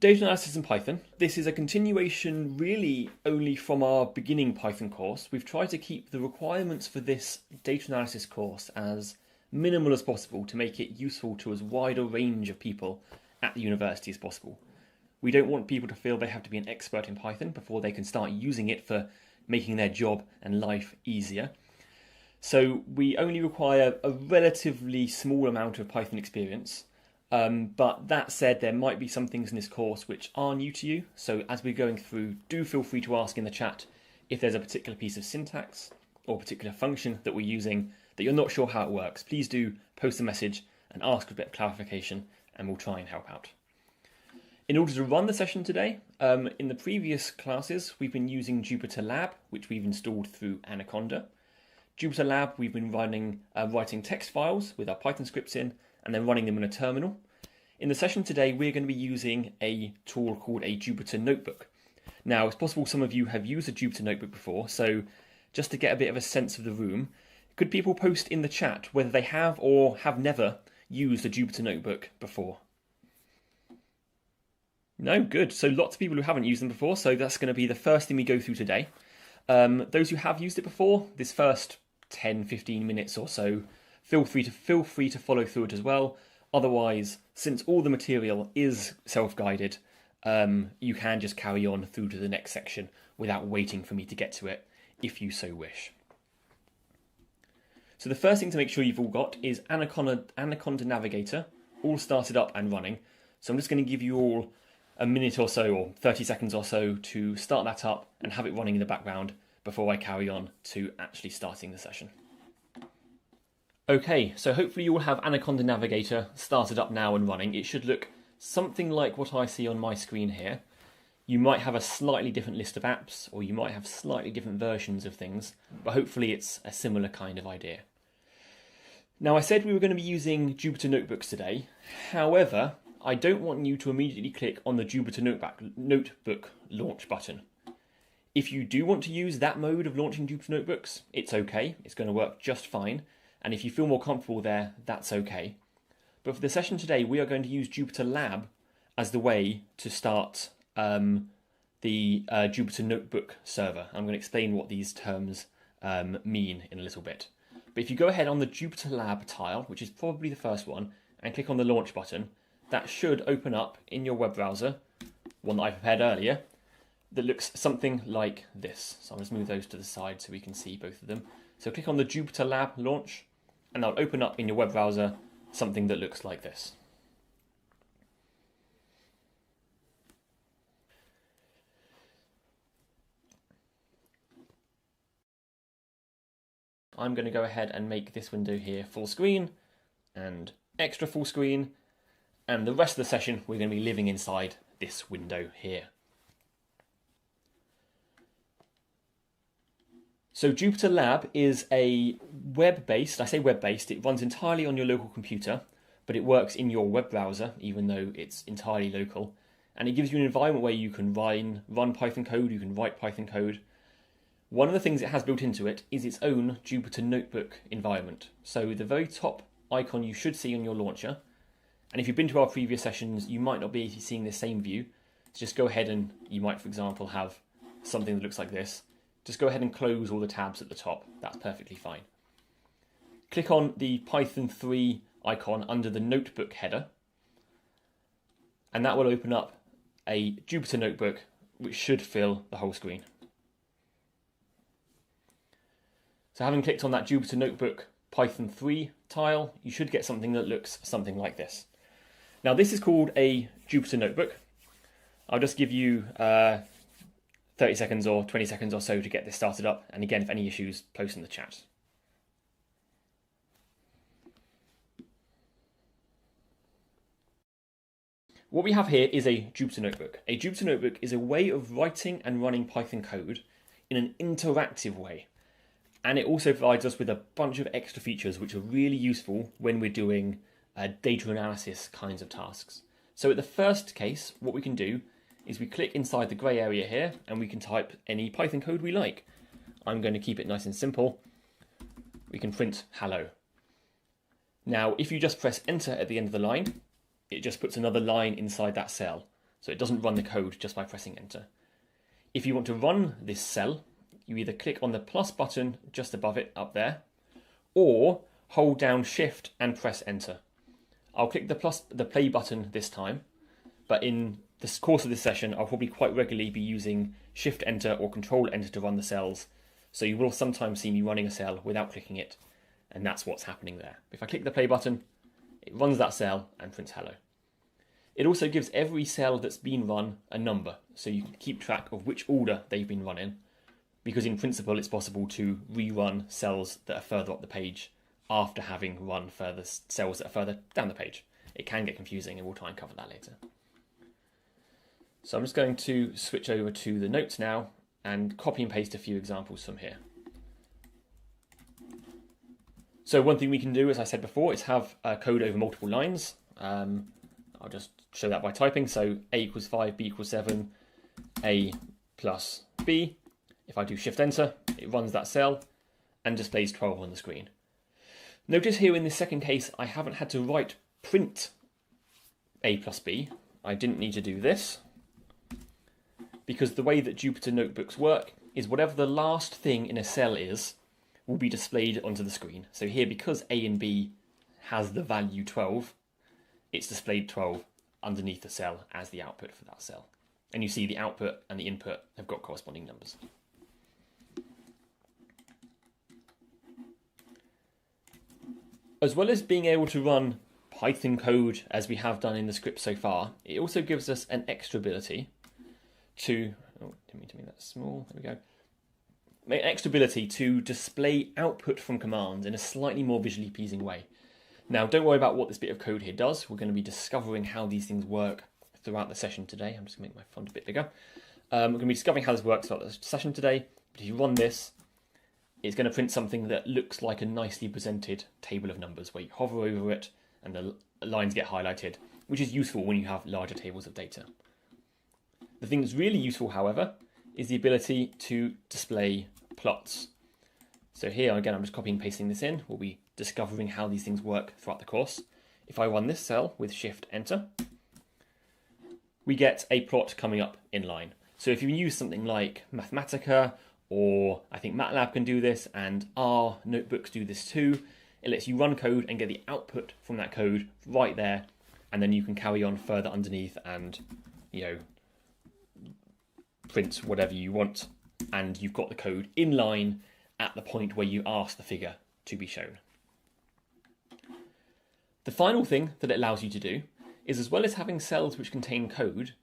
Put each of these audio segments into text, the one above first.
Data analysis in Python. This is a continuation really only from our beginning Python course. We've tried to keep the requirements for this data analysis course as minimal as possible to make it useful to as wide a range of people at the university as possible. We don't want people to feel they have to be an expert in Python before they can start using it for making their job and life easier. So we only require a relatively small amount of Python experience. But that said, there might be some things in this course which are new to you. So as we're going through, do feel free to ask in the chat if there's a particular piece of syntax or a particular function that we're using that you're not sure how it works. Please do post a message and ask for a bit of clarification, and we'll try and help out. In order to run the session today, in the previous classes, we've been using Jupyter Lab, which we've installed through Anaconda. Jupyter Lab, we've been writing text files with our Python scripts in, and then running them in a terminal. In the session today, we're going to be using a tool called a Jupyter Notebook. Now, it's possible some of you have used a Jupyter Notebook before, so just to get a bit of a sense of the room, could people post in the chat whether they have or have never used a Jupyter Notebook before? No, good. So lots of people who haven't used them before, so that's going to be the first thing we go through today. Those who have used it before, this first 10-15 minutes or so, feel free to follow through it as well. Otherwise, since all the material is self-guided, you can just carry on through to the next section without waiting for me to get to it, if you so wish. So the first thing to make sure you've all got is Anaconda Navigator, all started up and running. So I'm just going to give you all a minute or so, or 30 seconds or so, to start that up and have it running in the background before I carry on to actually starting the session. Okay, so hopefully you will have Anaconda Navigator started up now and running. It should look something like what I see on my screen here. You might have a slightly different list of apps, or you might have slightly different versions of things, but hopefully it's a similar kind of idea. Now, I said we were going to be using Jupyter Notebooks today. However, I don't want you to immediately click on the Jupyter Notebook launch button. If you do want to use that mode of launching Jupyter Notebooks, it's okay. It's going to work just fine. And if you feel more comfortable there, that's okay. But for the session today, we are going to use Jupyter Lab as the way to start the Jupyter Notebook server. I'm going to explain what these terms mean in a little bit. But if you go ahead on the Jupyter Lab tile, which is probably the first one, and click on the launch button, that should open up in your web browser, one that I prepared earlier, that looks something like this. So I'll just move those to the side so we can see both of them. So click on the Jupyter Lab launch, and that'll open up in your web browser something that looks like this. I'm going to go ahead and make this window here full screen and extra full screen, and the rest of the session we're going to be living inside this window here. So Jupyter Lab is a web-based, I say web-based, it runs entirely on your local computer, but it works in your web browser, even though it's entirely local. And it gives you an environment where you can run Python code, you can write Python code. One of the things it has built into it is its own Jupyter Notebook environment. So the very top icon you should see on your launcher, and if you've been to our previous sessions, you might not be seeing the same view. So just go ahead and you might, for example, have something that looks like this. Just go ahead and close all the tabs at the top. That's perfectly fine. Click on the Python 3 icon under the notebook header, and that will open up a Jupyter Notebook which should fill the whole screen. So having clicked on that Jupyter Notebook Python 3 tile, you should get something that looks something like this. Now this is called a Jupyter Notebook. I'll just give you 30 seconds or 20 seconds or so to get this started up. And again, if any issues, post in the chat. What we have here is a Jupyter Notebook. A Jupyter Notebook is a way of writing and running Python code in an interactive way. And it also provides us with a bunch of extra features which are really useful when we're doing data analysis kinds of tasks. So at the first case, what we can do is we click inside the grey area here and we can type any Python code we like. I'm going to keep it nice and simple. We can print hello. Now, if you just press enter at the end of the line, it just puts another line inside that cell. So it doesn't run the code just by pressing enter. If you want to run this cell, you either click on the plus button just above it up there, or hold down shift and press enter. I'll click the play button this time, but in the course of this session, I'll probably quite regularly be using shift enter or control enter to run the cells. So you will sometimes see me running a cell without clicking it, and that's what's happening there. If I click the play button, it runs that cell and prints hello. It also gives every cell that's been run a number, so you can keep track of which order they've been run in, because in principle it's possible to rerun cells that are further up the page after having run further cells that are further down the page. It can get confusing, and we'll try and cover that later. So I'm just going to switch over to the notes now and copy and paste a few examples from here. So one thing we can do, as I said before, is have code over multiple lines. I'll just show that by typing. So a equals 5, b equals 7, a plus b. If I do shift enter, it runs that cell and displays 12 on the screen. Notice here in this second case, I haven't had to write print a plus b. I didn't need to do this, because the way that Jupyter Notebooks work is whatever the last thing in a cell is will be displayed onto the screen. So here, because a and b has the value 12, it's displayed 12 underneath the cell as the output for that cell. And you see the output and the input have got corresponding numbers. As well as being able to run Python code as we have done in the script so far, it also gives us an extra ability to, didn't mean to make that small, there we go. An extra ability to display output from commands in a slightly more visually pleasing way. Now, don't worry about what this bit of code here does. We're going to be discovering how these things work throughout the session today. I'm just going to make my font a bit bigger. We're going to be discovering how this works throughout the session today. But if you run this, it's going to print something that looks like a nicely presented table of numbers, where you hover over it and the lines get highlighted, which is useful when you have larger tables of data. The thing that's really useful, however, is the ability to display plots. So here, again, I'm just copying and pasting this in. We'll be discovering how these things work throughout the course. If I run this cell with shift enter, we get a plot coming up in line. So if you use something like Mathematica, or I think MATLAB can do this, and R notebooks do this too, it lets you run code and get the output from that code right there, and then you can carry on further underneath and, print whatever you want, and you've got the code in line at the point where you ask the figure to be shown. The final thing that it allows you to do is, as well as having cells which contain code,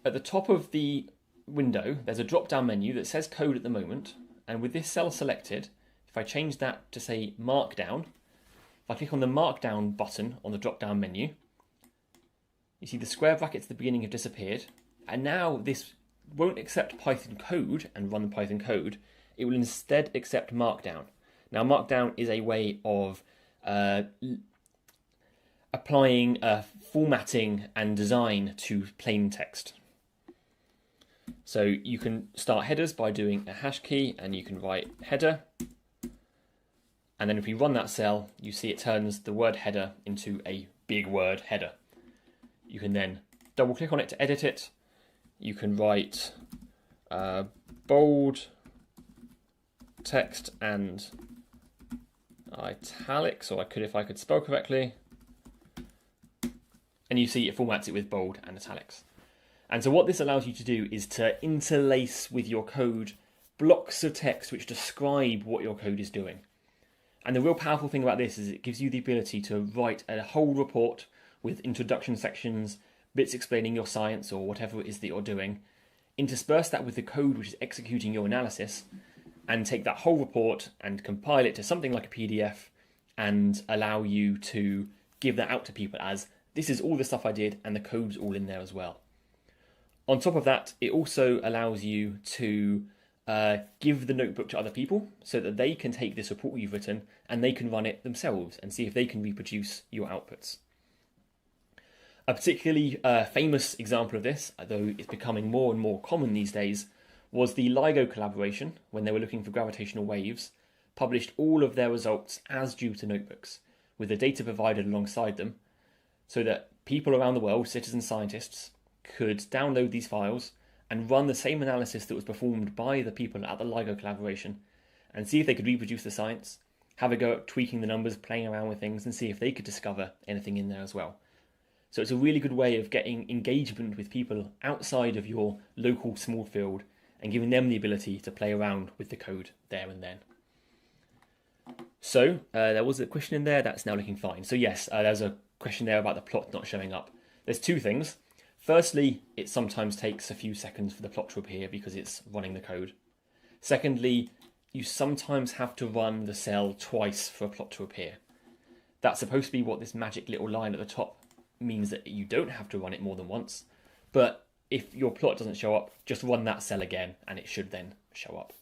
at the top of the window there's a drop-down menu that says code at the moment, and with this cell selected, if I change that to say markdown, if I click on the markdown button on the drop-down menu, you see the square brackets at the beginning have disappeared, and now this won't accept Python code and run the Python code. It will instead accept Markdown. Now, Markdown is a way of applying formatting and design to plain text. So you can start headers by doing a hash key, and you can write header. And then if we run that cell, you see it turns the word header into a big word header. You can then double click on it to edit it. You can write bold text and italics, or if I could spell correctly. And you see it formats it with bold and italics. And so what this allows you to do is to interlace with your code blocks of text which describe what your code is doing. And the real powerful thing about this is it gives you the ability to write a whole report with introduction sections, bits explaining your science or whatever it is that you're doing, intersperse that with the code which is executing your analysis, and take that whole report and compile it to something like a PDF and allow you to give that out to people as, this is all the stuff I did and the code's all in there as well. On top of that, it also allows you to give the notebook to other people so that they can take this report you've written and they can run it themselves and see if they can reproduce your outputs. A particularly famous example of this, though it's becoming more and more common these days, was the LIGO collaboration, when they were looking for gravitational waves, published all of their results as Jupyter Notebooks, with the data provided alongside them, so that people around the world, citizen scientists, could download these files and run the same analysis that was performed by the people at the LIGO collaboration and see if they could reproduce the science, have a go at tweaking the numbers, playing around with things, and see if they could discover anything in there as well. So it's a really good way of getting engagement with people outside of your local small field and giving them the ability to play around with the code there and then. So there was a question in there that's now looking fine. So yes, there's a question there about the plot not showing up. There's two things. Firstly, it sometimes takes a few seconds for the plot to appear because it's running the code. Secondly, you sometimes have to run the cell twice for a plot to appear. That's supposed to be what this magic little line at the top means, that you don't have to run it more than once. But if your plot doesn't show up, just run that cell again and it should then show up.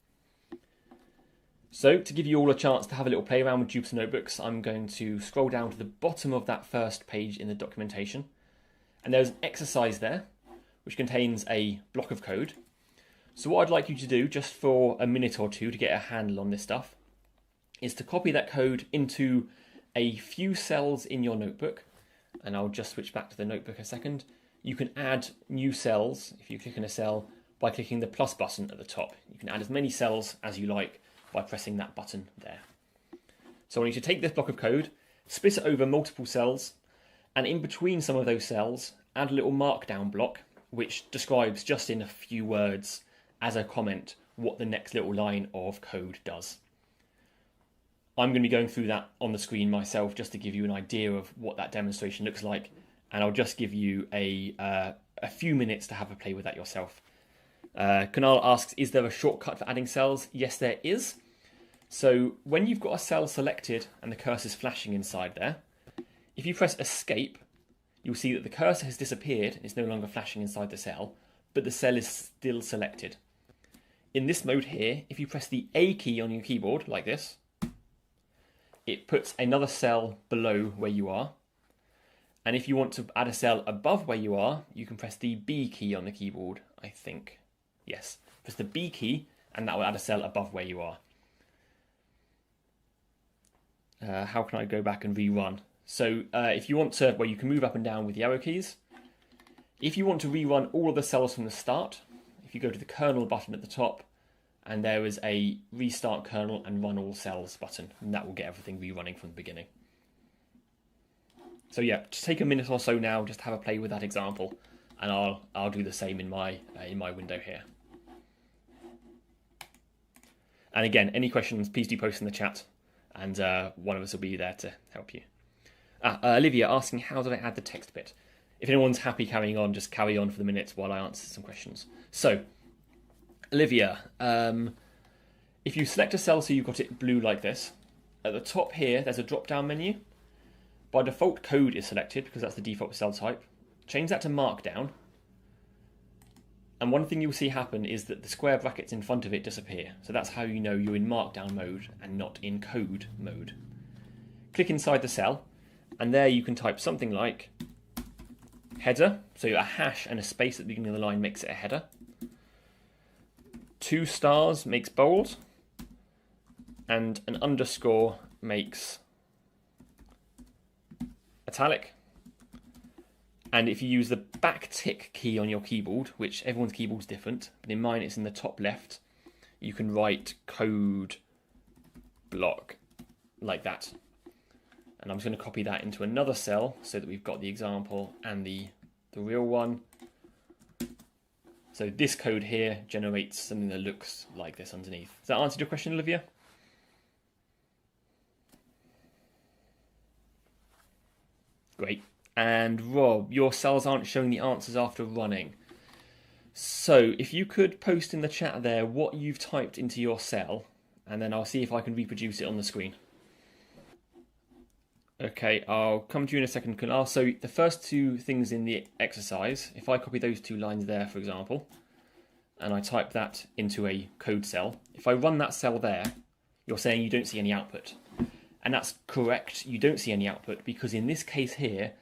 So to give you all a chance to have a little play around with Jupyter Notebooks, I'm going to scroll down to the bottom of that first page in the documentation. And there's an exercise there, which contains a block of code. So what I'd like you to do, just for a minute or two to get a handle on this stuff, is to copy that code into a few cells in your notebook. And I'll just switch back to the notebook a second. You can add new cells if you click in a cell by clicking the plus button at the top. You can add as many cells as you like by pressing that button there. So I want you to take this block of code, split it over multiple cells, and in between some of those cells, add a little markdown block, which describes just in a few words as a comment what the next little line of code does. I'm going to be going through that on the screen myself just to give you an idea of what that demonstration looks like, and I'll just give you a few minutes to have a play with that yourself. Kunal asks, is there a shortcut for adding cells? Yes, there is. So when you've got a cell selected and the cursor is flashing inside there, if you press escape, you'll see that the cursor has disappeared and it's no longer flashing inside the cell, but the cell is still selected. In this mode here, if you press the A key on your keyboard like this, it puts another cell below where you are. And if you want to add a cell above where you are, you can press the B key on the keyboard, I think. Yes, press the B key and that will add a cell above where you are. How can I go back and rerun? So if you want to, well, you can move up and down with the arrow keys. If you want to rerun all of the cells from the start, if you go to the kernel button at the top, and there is a restart kernel and run all cells button, and that will get everything rerunning from the beginning. So yeah, just take a minute or so now, just have a play with that example, and I'll do the same in my window here. And again, any questions, please do post in the chat, and one of us will be there to help you. Olivia asking, how did I add the text bit? If anyone's happy carrying on, just carry on for the minute while I answer some questions. So, Olivia, if you select a cell so you've got it blue like this, at the top here there's a drop-down menu. By default, code is selected because that's the default cell type. Change that to markdown. And one thing you'll see happen is that the square brackets in front of it disappear. So that's how you know you're in markdown mode and not in code mode. Click inside the cell, and there you can type something like header. So a hash and a space at the beginning of the line makes it a header. 2 stars makes bold, and an underscore makes italic. And if you use the backtick key on your keyboard, which everyone's keyboard's different, but in mine it's in the top left, you can write code block like that. And I'm just going to copy that into another cell so that we've got the example and the real one. So this code here generates something that looks like this underneath. Does that answer your question, Olivia? Great. And Rob, your cells aren't showing the answers after running. So if you could post in the chat there what you've typed into your cell, and then I'll see if I can reproduce it on the screen. Okay, I'll come to you in a second, Kunal. So the first 2 things in the exercise, if I copy those 2 lines there, for example, and I type that into a code cell, if I run that cell there, you're saying you don't see any output. And that's correct, you don't see any output, because in this case here,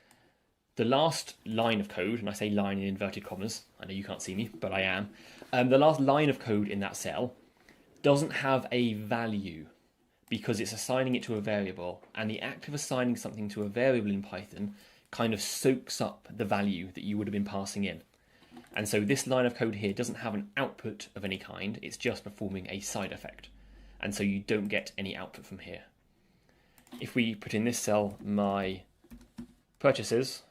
the last line of code, and I say line in inverted commas, I know you can't see me, but I am, the last line of code in that cell doesn't have a value, because it's assigning it to a variable, and the act of assigning something to a variable in Python kind of soaks up the value that you would have been passing in. And so this line of code here doesn't have an output of any kind, it's just performing a side effect. And so you don't get any output from here. If we put in this cell my purchases,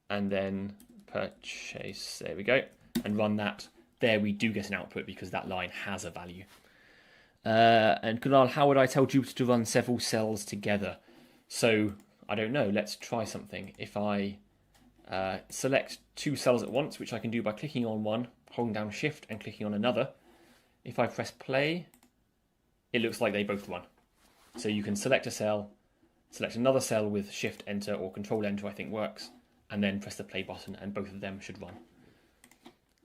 and then purchase, there we go, and run that, there we do get an output because that line has a value. And Kunal, how would I tell Jupyter to run several cells together? So, I don't know, let's try something. If I select two cells at once, which I can do by clicking on one, holding down Shift and clicking on another. If I press play, it looks like they both run. So you can select a cell, select another cell with Shift Enter or Control Enter I think works, and then press the play button and both of them should run.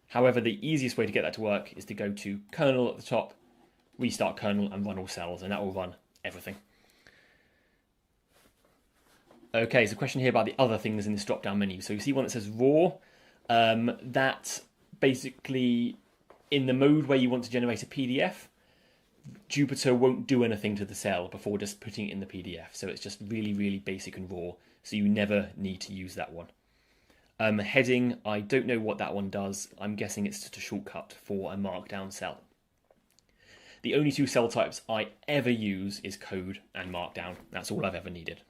However, the easiest way to get that to work is to go to kernel at the top, restart kernel and run all cells, and that will run everything. Okay, so a question here about the other things in this drop-down menu. So you see one that says raw. That basically, in the mode where you want to generate a PDF, Jupyter won't do anything to the cell before just putting it in the PDF. So it's just really, really basic and raw. So you never need to use that one. Heading, I don't know what that one does. I'm guessing it's just a shortcut for a markdown cell. The only two cell types I ever use is code and markdown. That's all I've ever needed.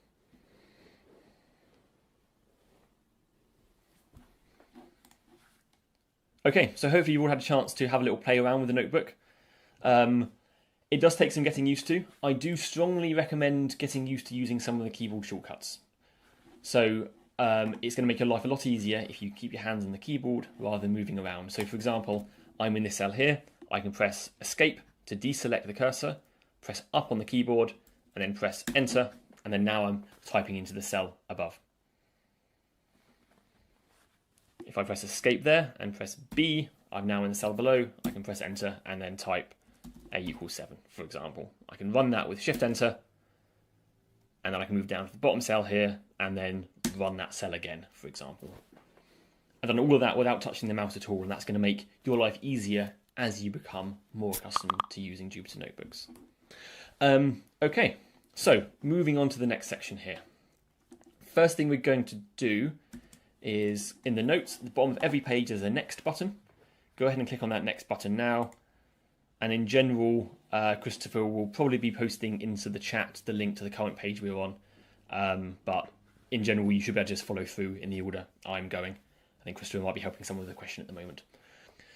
Okay, so hopefully you've all had a chance to have a little play around with the notebook. It does take some getting used to. I do strongly recommend getting used to using some of the keyboard shortcuts. So it's going to make your life a lot easier if you keep your hands on the keyboard rather than moving around. So for example, I'm in this cell here. I can press Escape to deselect the cursor, press up on the keyboard, and then press Enter, and then now I'm typing into the cell above. If I press Escape there and press B, I'm now in the cell below. I can press Enter and then type A equals 7, for example. I can run that with Shift Enter, and then I can move down to the bottom cell here and then run that cell again, for example. I've done all of that without touching the mouse at all, and that's going to make your life easier as you become more accustomed to using Jupyter Notebooks. Okay, so moving on to the next section here. First thing we're going to do is in the notes, at the bottom of every page there's a next button. Go ahead and click on that next button now. And in general, Christopher will probably be posting into the chat the link to the current page we're on. But in general, you should be able to just follow through in the order I'm going. I think Christopher might be helping someone with a question at the moment.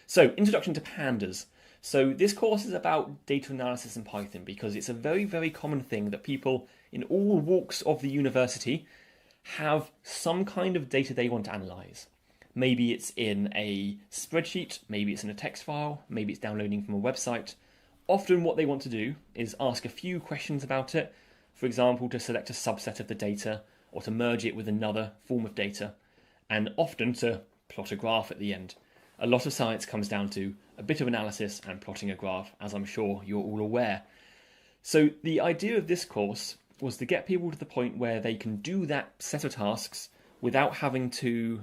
So, Introduction to Pandas. So this course is about data analysis in Python because it's a very, very common thing that people in all walks of the university have some kind of data they want to analyze. Maybe it's in a spreadsheet, maybe it's in a text file, maybe it's downloading from a website. Often what they want to do is ask a few questions about it, for example, to select a subset of the data or to merge it with another form of data, and often to plot a graph at the end. A lot of science comes down to a bit of analysis and plotting a graph, as I'm sure you're all aware. So the idea of this course was to get people to the point where they can do that set of tasks without having to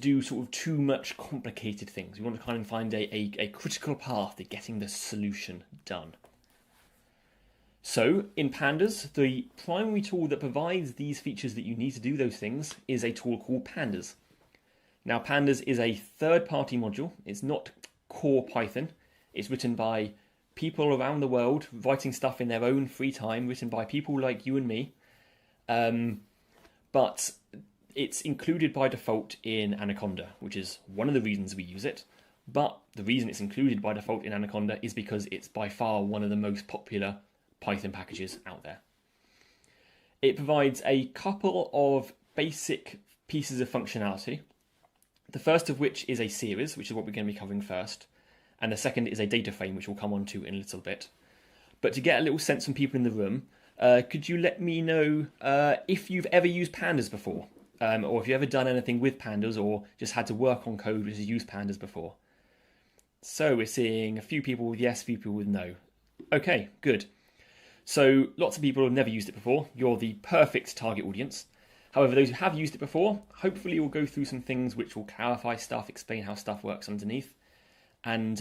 do sort of too much complicated things. We want to kind of find a critical path to getting the solution done. So in Pandas, the primary tool that provides these features that you need to do those things is a tool called Pandas. Now Pandas is a third-party module. It's not core Python. It's written by people around the world writing stuff in their own free time, written by people like you and me. But it's included by default in Anaconda, which is one of the reasons we use it. But the reason it's included by default in Anaconda is because it's by far one of the most popular Python packages out there. It provides a couple of basic pieces of functionality. The first of which is a series, which is what we're going to be covering first. And the second is a data frame, which we'll come on to in a little bit. But to get a little sense from people in the room, could you let me know if you've ever used Pandas before? Or if you've ever done anything with Pandas or just had to work on code which has used Pandas before? So we're seeing a few people with yes, a few people with no. Okay, good. So lots of people have never used it before. You're the perfect target audience. However, those who have used it before, hopefully we'll go through some things which will clarify stuff, explain how stuff works underneath. And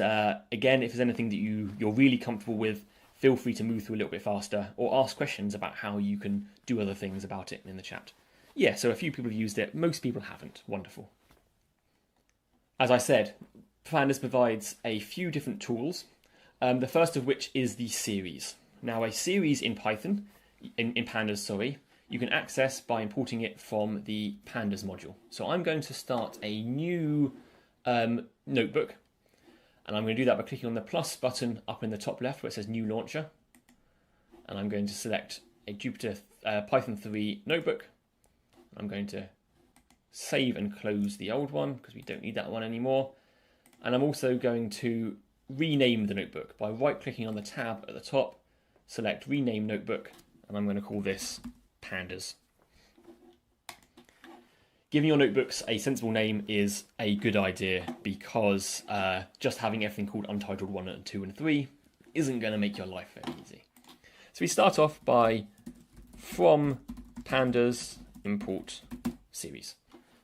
again, if there's anything that you're really comfortable with, feel free to move through a little bit faster or ask questions about how you can do other things about it in the chat. Yeah, so a few people have used it. Most people haven't. Wonderful. As I said, Pandas provides a few different tools. The first of which is the series. Now, a series in Python, in Pandas, sorry, you can access by importing it from the Pandas module. So I'm going to start a new notebook, and I'm going to do that by clicking on the plus button up in the top left where it says New Launcher, and I'm going to select a Jupyter Python 3 notebook. I'm going to save and close the old one because we don't need that one anymore, and I'm also going to rename the notebook by right-clicking on the tab at the top, select Rename Notebook, and I'm going to call this Pandas. Giving your notebooks a sensible name is a good idea because just having everything called Untitled 1 and 2 and 3 isn't going to make your life very easy. So we start off by from Pandas import series.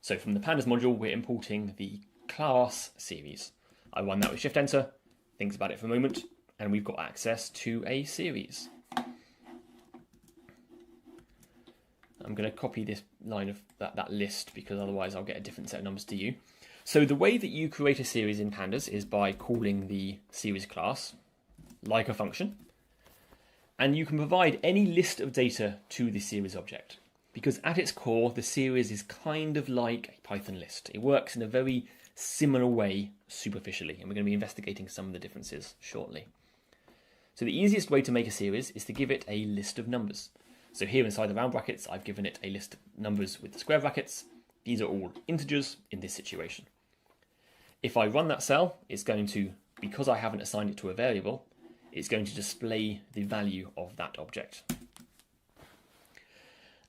So from the Pandas module, we're importing the class series. I run that with Shift Enter, think about it for a moment, and we've got access to a series. I'm going to copy this line of that list because otherwise I'll get a different set of numbers to you. So the way that you create a series in Pandas is by calling the series class, like a function, and you can provide any list of data to the series object. Because at its core, the series is kind of like a Python list. It works in a very similar way superficially, and we're going to be investigating some of the differences shortly. So the easiest way to make a series is to give it a list of numbers. So here inside the round brackets, I've given it a list of numbers with the square brackets. These are all integers in this situation. If I run that cell, it's going to, because I haven't assigned it to a variable, it's going to display the value of that object.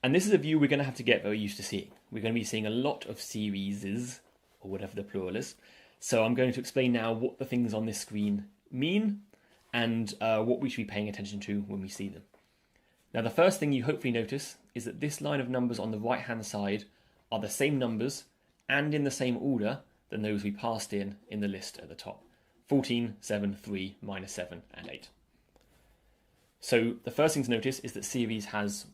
And this is a view we're going to have to get very used to seeing. We're going to be seeing a lot of series, or whatever the plural is. So I'm going to explain now what the things on this screen mean and what we should be paying attention to when we see them. Now, the first thing you hopefully notice is that this line of numbers on the right-hand side are the same numbers and in the same order than those we passed in the list at the top. 14, 7, 3, minus 7, and 8. So the first thing to notice is that series has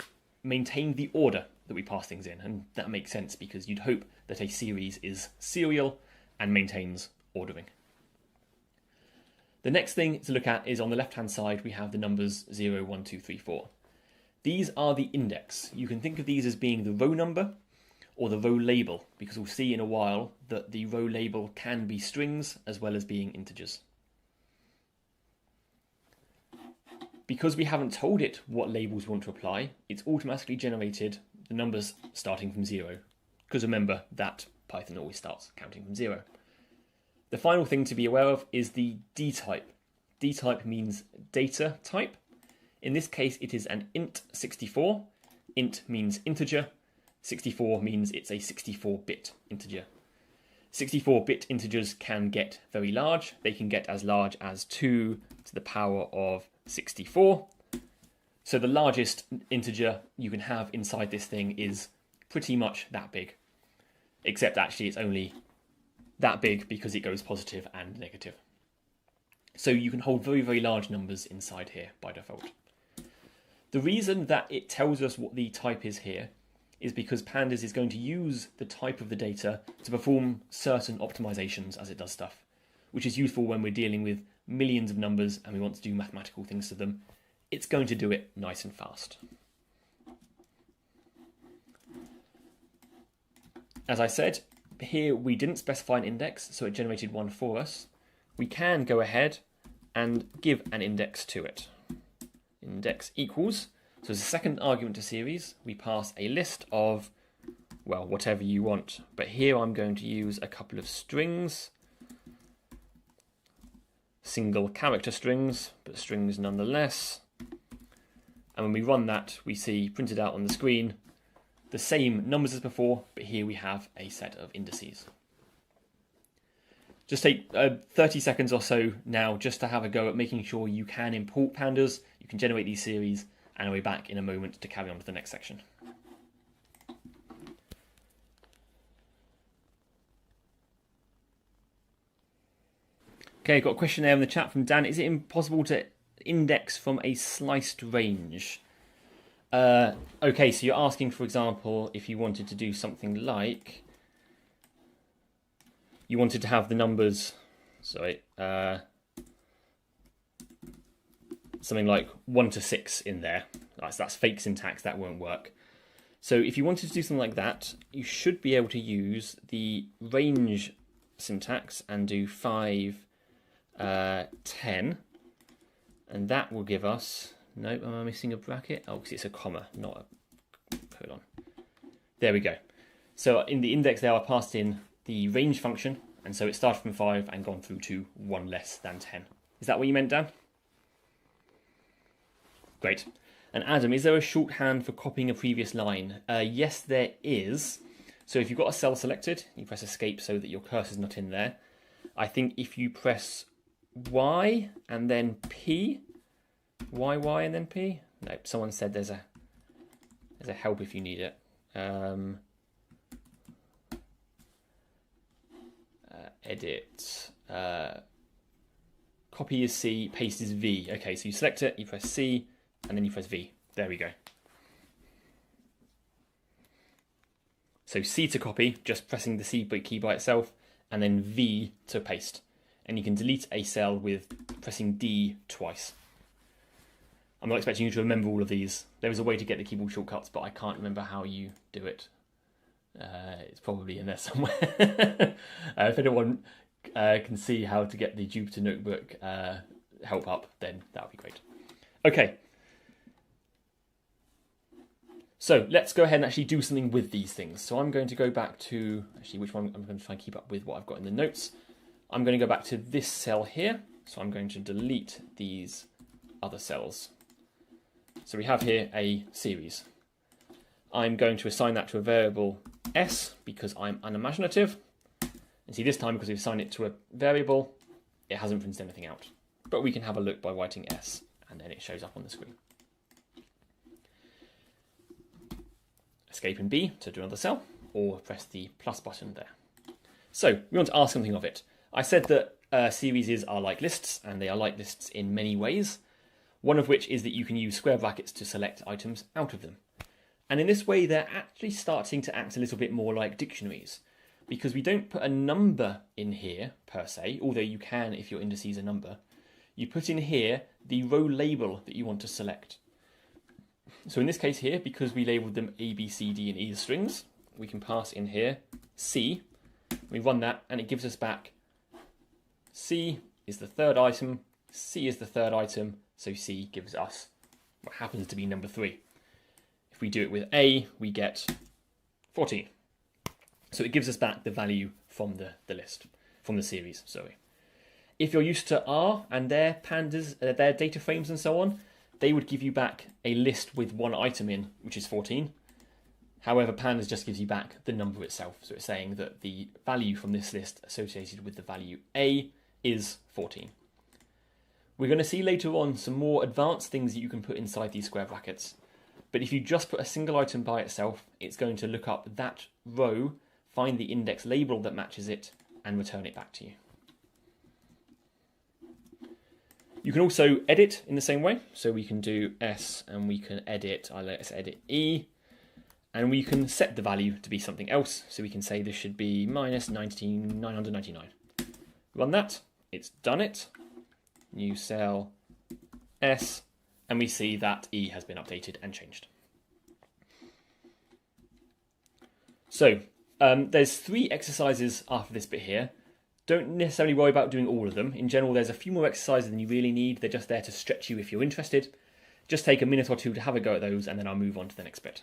maintained the order that we pass things in, and that makes sense because you'd hope that a series is serial and maintains ordering. The next thing to look at is on the left-hand side, we have the numbers 0, 1, 2, 3, 4. These are the index. You can think of these as being the row number or the row label, because we'll see in a while that the row label can be strings as well as being integers. Because we haven't told it what labels we want to apply, it's automatically generated the numbers starting from 0. Because remember that Python always starts counting from 0. The final thing to be aware of is the D type. D type means data type. In this case, it is an int 64. Int means integer. 64 means it's a 64-bit integer. 64-bit integers can get very large. They can get as large as 2 to the power of 64. So the largest integer you can have inside this thing is pretty much that big. Except actually it's only that big because it goes positive and negative. So you can hold very, very large numbers inside here by default. The reason that it tells us what the type is here is because Pandas is going to use the type of the data to perform certain optimizations as it does stuff, which is useful when we're dealing with millions of numbers and we want to do mathematical things to them. It's going to do it nice and fast. As I said, here we didn't specify an index, so it generated one for us. We can go ahead and give an index to it. Index equals, so as a second argument to series, we pass a list of, well, whatever you want. But here I'm going to use a couple of strings, single character strings, but strings nonetheless. And when we run that, we see printed out on the screen the same numbers as before, but here we have a set of indices. Just take 30 seconds or so now just to have a go at making sure you can import pandas, you can generate these series, and I'll be back in a moment to carry on to the next section. Okay, got a question there in the chat from Dan. Is it impossible to index from a sliced range? Okay, so you're asking, for example, if you wanted to do something like, you wanted to have the numbers, sorry, something like 1 to 6 in there. That's fake syntax, that won't work. So if you wanted to do something like that, you should be able to use the range syntax and do 5, 10, and that will give us, nope, am I missing a bracket? Oh, because it's a comma, not a colon. There we go. So in the index there, I passed in the range function, and so it started from 5 and gone through to 1 less than 10. Is that what you meant, Dan? Great. And Adam, is there a shorthand for copying a previous line? Yes, there is. So if you've got a cell selected, you press escape so that your cursor's not in there. I think if you press Y and then P, Y and then P. No, someone said there's a help if you need it. Edit. Copy is C, paste is V. Okay, so you select it, you press C, and then you press V. There we go. So C to copy, just pressing the C key by itself, and then V to paste. And you can delete a cell with pressing D twice. I'm not expecting you to remember all of these. There is a way to get the keyboard shortcuts, but I can't remember how you do it. It's probably in there somewhere. If anyone can see how to get the Jupyter Notebook help up, then that would be great. Okay. So let's go ahead and actually do something with these things. So I'm going to go back to, actually which one, I'm going to try and keep up with what I've got in the notes. I'm going to go back to this cell here. So I'm going to delete these other cells. So we have here a series. I'm going to assign that to a variable s because I'm unimaginative. And see, this time, because we've assigned it to a variable, it hasn't printed anything out. But we can have a look by writing s, and then it shows up on the screen. Escape and B to do another cell, or press the plus button there. So we want to ask something of it. I said that series are like lists, and they are like lists in many ways. One of which is that you can use square brackets to select items out of them. And in this way, they're actually starting to act a little bit more like dictionaries, because we don't put a number in here per se, although you can if your indices are number. You put in here the row label that you want to select. So in this case here, because we labeled them A, B, C, D, and E as strings, we can pass in here C. We run that, and it gives us back C is the third item, C is the third item, so C gives us what happens to be number 3. If we do it with A, we get 14. So it gives us back the value from the list, from the series, sorry. If you're used to R and their pandas, their data frames and so on, they would give you back a list with one item in, which is 14. However, pandas just gives you back the number itself. So it's saying that the value from this list associated with the value A is 14. We're going to see later on some more advanced things that you can put inside these square brackets. But if you just put a single item by itself, it's going to look up that row, find the index label that matches it, and return it back to you. You can also edit in the same way. So we can do S and we can edit, let's edit E, and we can set the value to be something else. So we can say this should be minus 999. Run that, it's done it. New cell S, and we see that E has been updated and changed. So there's 3 exercises after this bit here. Don't necessarily worry about doing all of them. In general, there's a few more exercises than you really need. They're just there to stretch you if you're interested. Just take a minute or two to have a go at those, and then I'll move on to the next bit.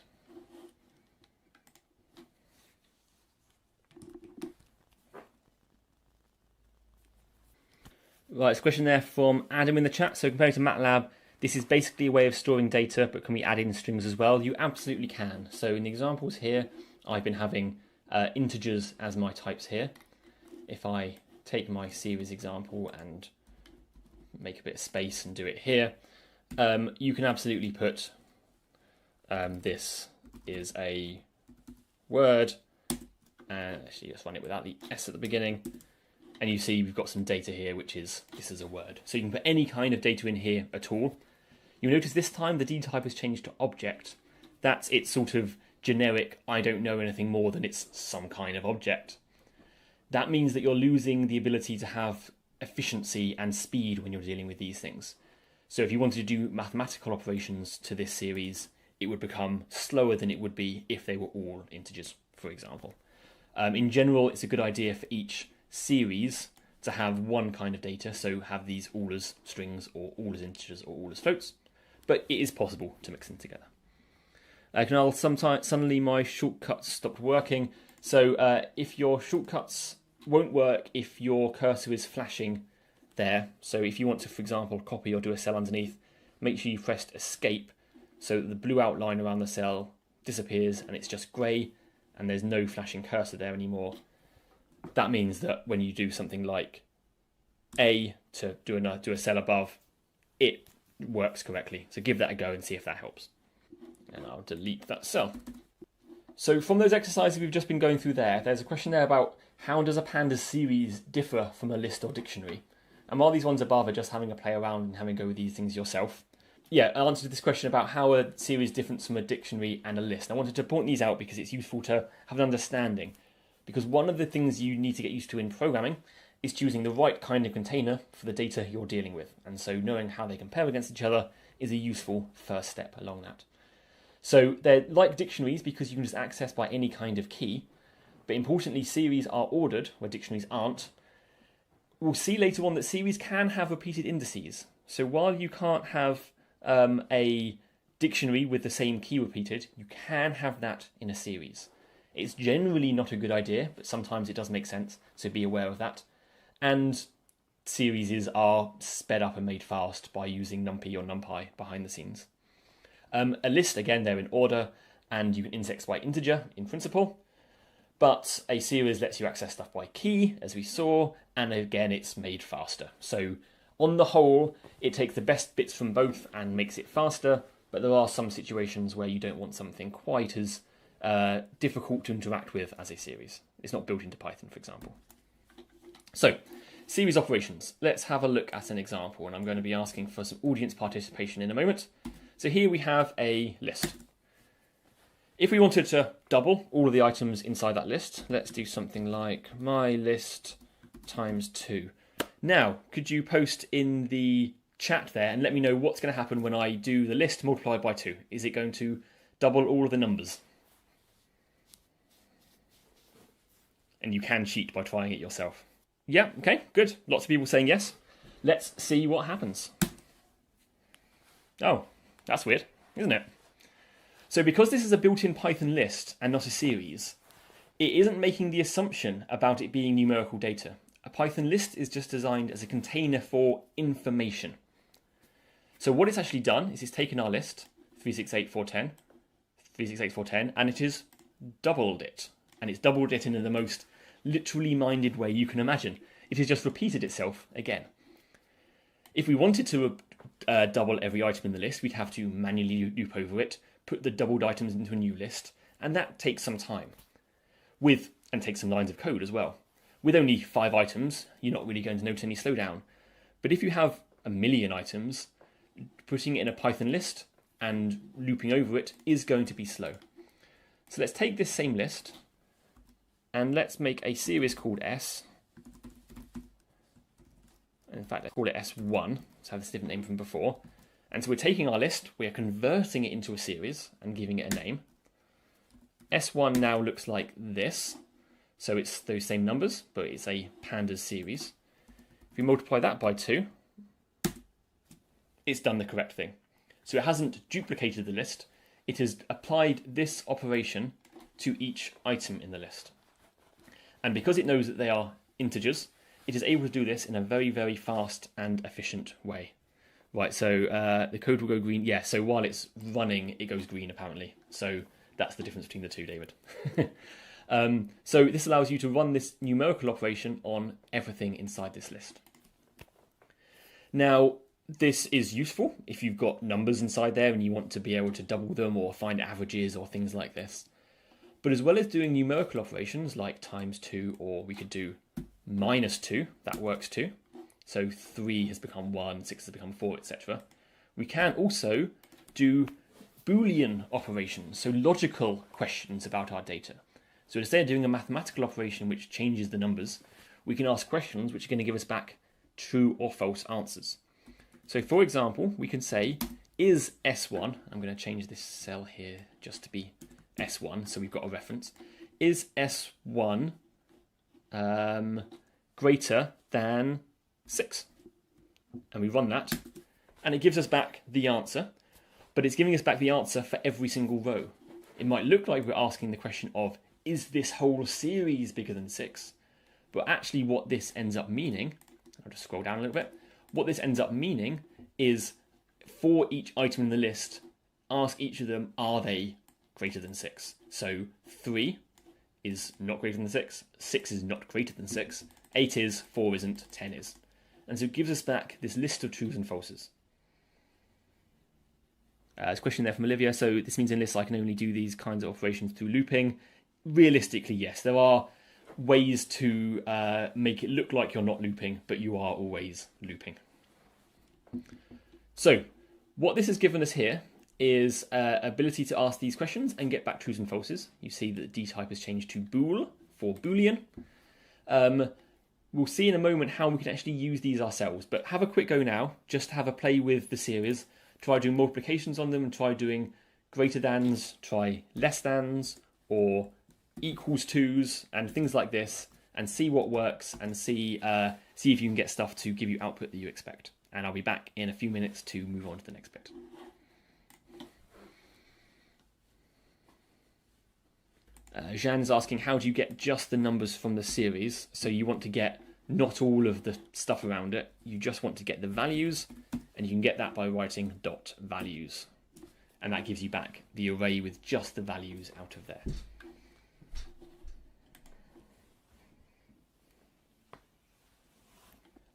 Right, it's a question there from Adam in the chat. So compared to MATLAB, this is basically a way of storing data, but can we add in strings as well? You absolutely can. So in the examples here, I've been having integers as my types here. If I take my series example and make a bit of space and do it here, you can absolutely put this is a word, and actually just run it without the S at the beginning, and you see we've got some data here, which is this is a word. So you can put any kind of data in here at all. You'll notice this time the D type has changed to object, That's its sort of generic, I don't know anything more than it's some kind of object. That means that you're losing the ability to have efficiency and speed when you're dealing with these things. So if you wanted to do mathematical operations to this series, it would become slower than it would be if they were all integers, for example. In general, it's a good idea for each series to have one kind of data, so have these all as strings or all as integers or all as floats, but it is possible to mix them together. Suddenly my shortcuts stopped working, so if your shortcuts won't work if your cursor is flashing there, so if you want to, for example, copy or do a cell underneath, make sure you pressed escape so that the blue outline around the cell disappears and it's just grey and there's no flashing cursor there anymore. That means that when you do something like A to do a cell above, it works correctly. So give that a go and see if that helps. And I'll delete that cell. So from those exercises we've just been going through there's a question there about how does a Pandas series differ from a list or dictionary? And while these ones above are just having a play around and having a go with these things yourself, I'll answer this question about how a series differs from a dictionary and a list. I wanted to point these out because it's useful to have an understanding. Because one of the things you need to get used to in programming is choosing the right kind of container for the data you're dealing with. And so knowing how they compare against each other is a useful first step along that. So they're like dictionaries because you can just access by any kind of key. But importantly, series are ordered where dictionaries aren't. We'll see later on that series can have repeated indices. So while you can't have a dictionary with the same key repeated, you can have that in a series. It's generally not a good idea, but sometimes it does make sense, so be aware of that. And series are sped up and made fast by using NumPy or NumPy behind the scenes. A list, again, they're in order, and you can index by integer in principle, but a series lets you access stuff by key, as we saw, and again, it's made faster. So on the whole, it takes the best bits from both and makes it faster, but there are some situations where you don't want something quite as difficult to interact with as a series. It's not built into Python, for example. So, series operations. Let's have a look at an example, and I'm going to be asking for some audience participation in a moment. So here we have a list. If we wanted to double all of the items inside that list, let's do something like my list times 2. Now, could you post in the chat there and let me know what's going to happen when I do the list multiplied by 2? Is it going to double all of the numbers? And you can cheat by trying it yourself. Yeah, okay, good. Lots of people saying yes. Let's see what happens. Oh, that's weird, isn't it? So because this is a built-in Python list and not a series, it isn't making the assumption about it being numerical data. A Python list is just designed as a container for information. So what it's actually done is it's taken our list, 368,410, and it has doubled it. And it's doubled it in the most literally minded way you can imagine. It has just repeated itself again. If we wanted to double every item in the list, we'd have to manually loop over it, put the doubled items into a new list, and that takes some time. And takes some lines of code as well. With only 5 items, you're not really going to notice any slowdown. But if you have 1 million items, putting it in a Python list and looping over it is going to be slow. So let's take this same list and let's make a series called S. In fact, let's call it S1. Let's have this different name from before. And so we're taking our list, we're converting it into a series and giving it a name. S1 now looks like this. So it's those same numbers, but it's a Pandas series. If we multiply that by 2, it's done the correct thing. So it hasn't duplicated the list. It has applied this operation to each item in the list. And because it knows that they are integers, it is able to do this in a very, very fast and efficient way. Right, so the code will go green. Yeah, so while it's running, it goes green apparently. So that's the difference between the two, David. So this allows you to run this numerical operation on everything inside this list. Now, this is useful if you've got numbers inside there and you want to be able to double them or find averages or things like this. But as well as doing numerical operations like times 2, or we could do minus 2, that works too. So 3 has become 1, 6 has become 4, etc. We can also do Boolean operations, so logical questions about our data. So instead of doing a mathematical operation which changes the numbers, we can ask questions which are going to give us back true or false answers. So for example, we can say, is S1, I'm going to change this cell here just to be S1, so we've got a reference, is S1 greater than 6? And we run that, and it gives us back the answer, but it's giving us back the answer for every single row. It might look like we're asking the question of, is this whole series bigger than 6? But actually what this ends up meaning, I'll just scroll down a little bit, what this ends up meaning is for each item in the list, ask each of them, are they greater than 6? So 3 is not greater than 6, 6 is not greater than 6, 8 is, 4 isn't, 10 is. And so it gives us back this list of trues and falses. There's a question there from Olivia. So this means in lists I can only do these kinds of operations through looping. Realistically, yes, there are ways to make it look like you're not looping, but you are always looping. So what this has given us here is ability to ask these questions and get back trues and falses. You see that the D type has changed to bool for Boolean. We'll see in a moment how we can actually use these ourselves, but have a quick go now, just to have a play with the series. Try doing multiplications on them and try doing greater thans, try less thans, or equals tos, and things like this, and see what works, and see if you can get stuff to give you output that you expect. And I'll be back in a few minutes to move on to the next bit. Jeanne's asking, how do you get just the numbers from the series? So you want to get not all of the stuff around it, you just want to get the values, and you can get that by writing dot values. And that gives you back the array with just the values out of there.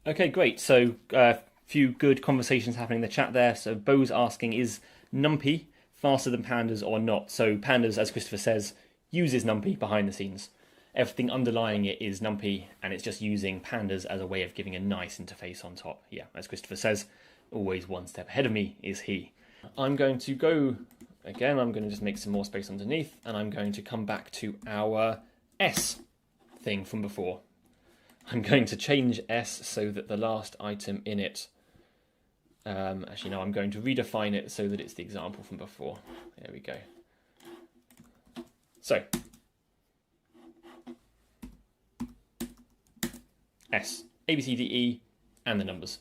Okay, great. So a few good conversations happening in the chat there. So Bo's asking, is NumPy faster than Pandas or not? So Pandas, as Christopher says, uses NumPy behind the scenes. Everything underlying it is NumPy, and it's just using Pandas as a way of giving a nice interface on top. Yeah, as Christopher says, always one step ahead of me is he. I'm going to go, again, I'm going to just make some more space underneath, and I'm going to come back to our S thing from before. I'm going to change S so that the last item in it, actually no, I'm going to redefine it so that it's the example from before. There we go. So, S, A, B, C, D, E, and the numbers.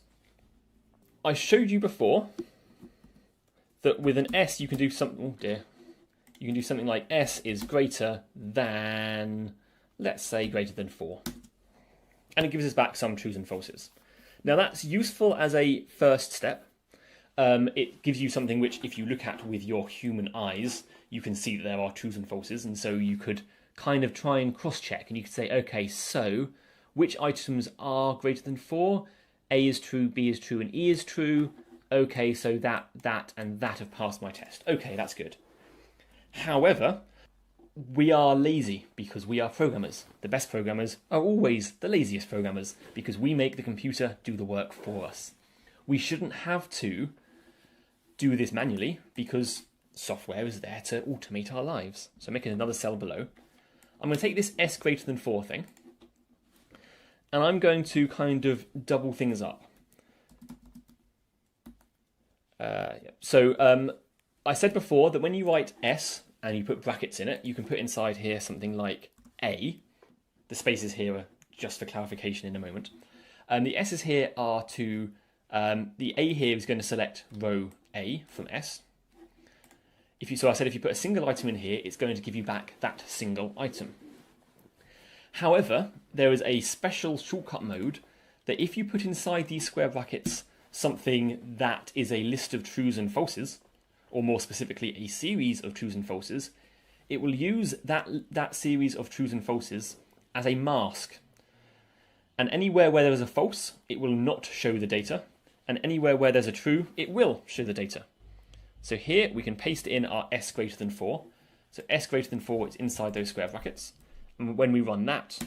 I showed you before that with an S you can do something, oh dear, you can do something like S is greater than, let's say, greater than 4. And it gives us back some trues and falses. Now that's useful as a first step. It gives you something which, if you look at with your human eyes, you can see that there are trues and falses, and so you could kind of try and cross-check, and you could say, okay, so which items are greater than 4? A is true, B is true, and E is true. Okay, so that, and that have passed my test. Okay, that's good. However, we are lazy because we are programmers. The best programmers are always the laziest programmers because we make the computer do the work for us. We shouldn't have to do this manually because software is there to automate our lives. So making another cell below, I'm going to take this S greater than 4 thing, and I'm going to kind of double things up. I said before that when you write S and you put brackets in it, you can put inside here something like A. The spaces here are just for clarification in a moment. The S's here are to, the A here is going to select row A from S. So I said if you put a single item in here, it's going to give you back that single item. However, there is a special shortcut mode that if you put inside these square brackets something that is a list of trues and falses, or more specifically a series of trues and falses, it will use that series of trues and falses as a mask. And anywhere where there is a false, it will not show the data. And anywhere where there's a true, it will show the data. So here we can paste in our S greater than 4. So S greater than 4 is inside those square brackets. And when we run that,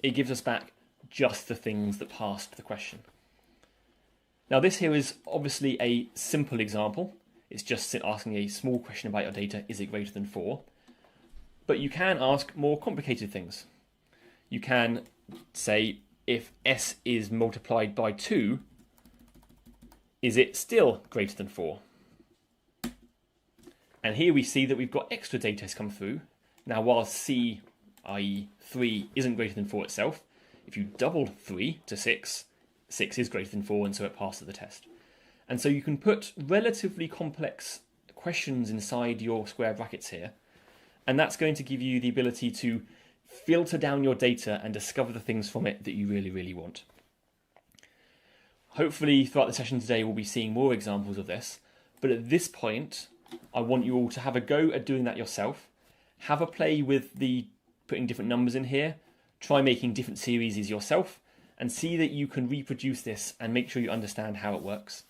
it gives us back just the things that passed the question. Now this here is obviously a simple example. It's just asking a small question about your data. Is it greater than 4? But you can ask more complicated things. You can say, if s is multiplied by 2, is it still greater than 4? And here we see that we've got extra data has come through. Now, while c, i.e. 3, isn't greater than 4 itself, if you double 3 to 6, 6 is greater than 4, and so it passes the test. And so you can put relatively complex questions inside your square brackets here, and that's going to give you the ability to filter down your data and discover the things from it that you really, really want. Hopefully, throughout the session today, we'll be seeing more examples of this, but at this point, I want you all to have a go at doing that yourself. Have a play with the putting different numbers in here, try making different series yourself, and see that you can reproduce this and make sure you understand how it works.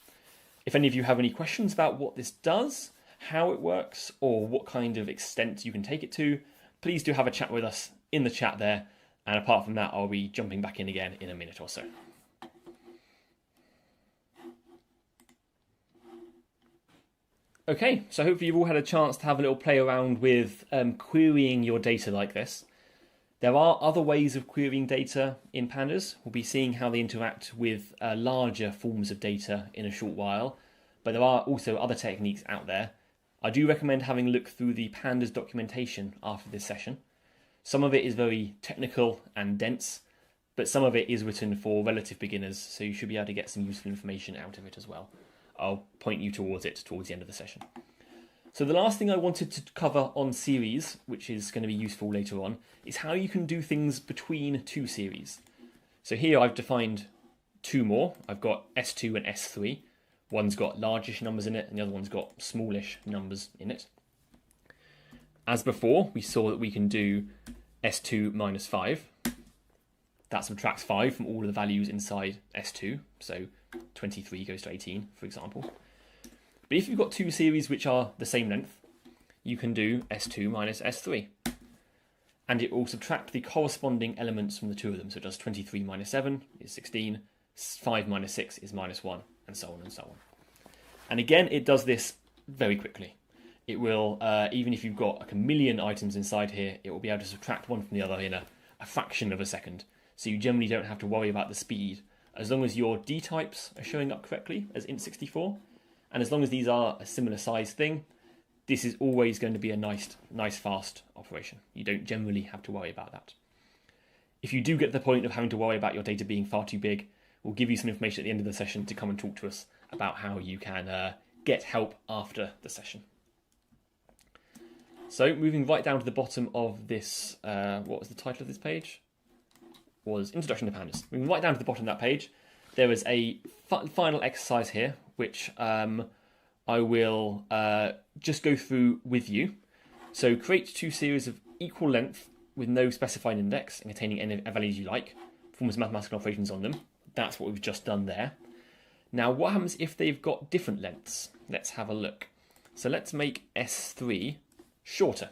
If any of you have any questions about what this does, how it works, or what kind of extent you can take it to, please do have a chat with us in the chat there. And apart from that, I'll be jumping back in again in a minute or so. Okay, so hopefully you've all had a chance to have a little play around with querying your data like this. There are other ways of querying data in Pandas. We'll be seeing how they interact with larger forms of data in a short while, but there are also other techniques out there. I do recommend having a look through the Pandas documentation after this session. Some of it is very technical and dense, but some of it is written for relative beginners, so you should be able to get some useful information out of it as well. I'll point you towards it towards the end of the session. So the last thing I wanted to cover on series, which is going to be useful later on, is how you can do things between two series. So here I've defined two more. I've got S2 and S3. One's got largish numbers in it, and the other one's got smallish numbers in it. As before, we saw that we can do S2 minus 5. That subtracts 5 from all of the values inside S2. So 23 goes to 18, for example. But if you've got two series which are the same length, you can do S2 minus S3. And it will subtract the corresponding elements from the two of them. So it does 23 minus 7 is 16, 5 minus 6 is minus 1, and so on and so on. And again, it does this very quickly. It will, even if you've got like a million items inside here, it will be able to subtract one from the other in a fraction of a second. So you generally don't have to worry about the speed, as long as your D types are showing up correctly as int64, and as long as these are a similar size thing, this is always going to be a nice fast operation. You don't generally have to worry about that. If you do get to the point of having to worry about your data being far too big, we'll give you some information at the end of the session to come and talk to us about how you can get help after the session. So moving right down to the bottom of this, what was the title of this page? Was Introduction to Pandas. Moving right down to the bottom of that page, there is a final exercise here, which I will just go through with you. So create two series of equal length with no specified index and containing any values you like. Perform as mathematical operations on them. That's what we've just done there. Now, what happens if they've got different lengths? Let's have a look. So let's make S3 shorter.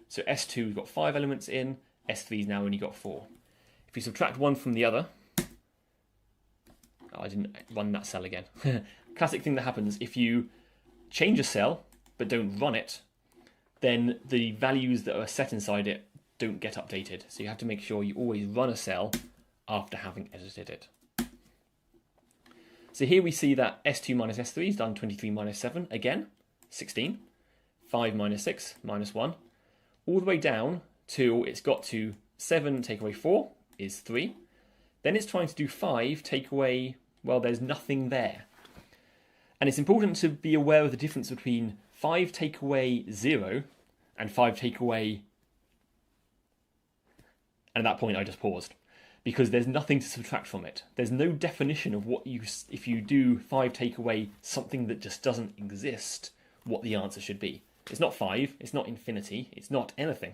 So S2 we've got 5 elements in, S3's now only got 4. If you subtract one from the other, I didn't run that cell again. Classic thing that happens, if you change a cell but don't run it, then the values that are set inside it don't get updated. So you have to make sure you always run a cell after having edited it. So here we see that S2 minus S3 is done 23 minus 7, again, 16. 5 minus 6, minus 1. All the way down till it's got to 7 take away 4 is 3. Then it's trying to do 5 take away, well, there's nothing there. And it's important to be aware of the difference between 5 take away 0 and 5 take away... And at that point I just paused, because there's nothing to subtract from it. There's no definition of what you, if you do 5 take away something that just doesn't exist, what the answer should be. It's not 5, it's not infinity, it's not anything.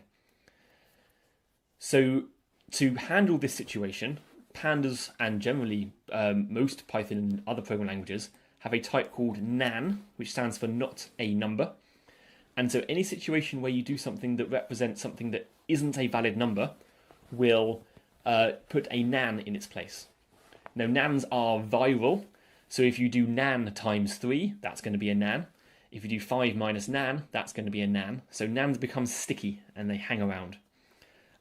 So to handle this situation, Pandas and generally most Python and other programming languages have a type called nan, which stands for not a number. And so any situation where you do something that represents something that isn't a valid number will put a nan in its place. Now nans are viral, so if you do nan times 3, that's going to be a nan. If you do 5 minus nan, that's going to be a nan. So nans become sticky and they hang around.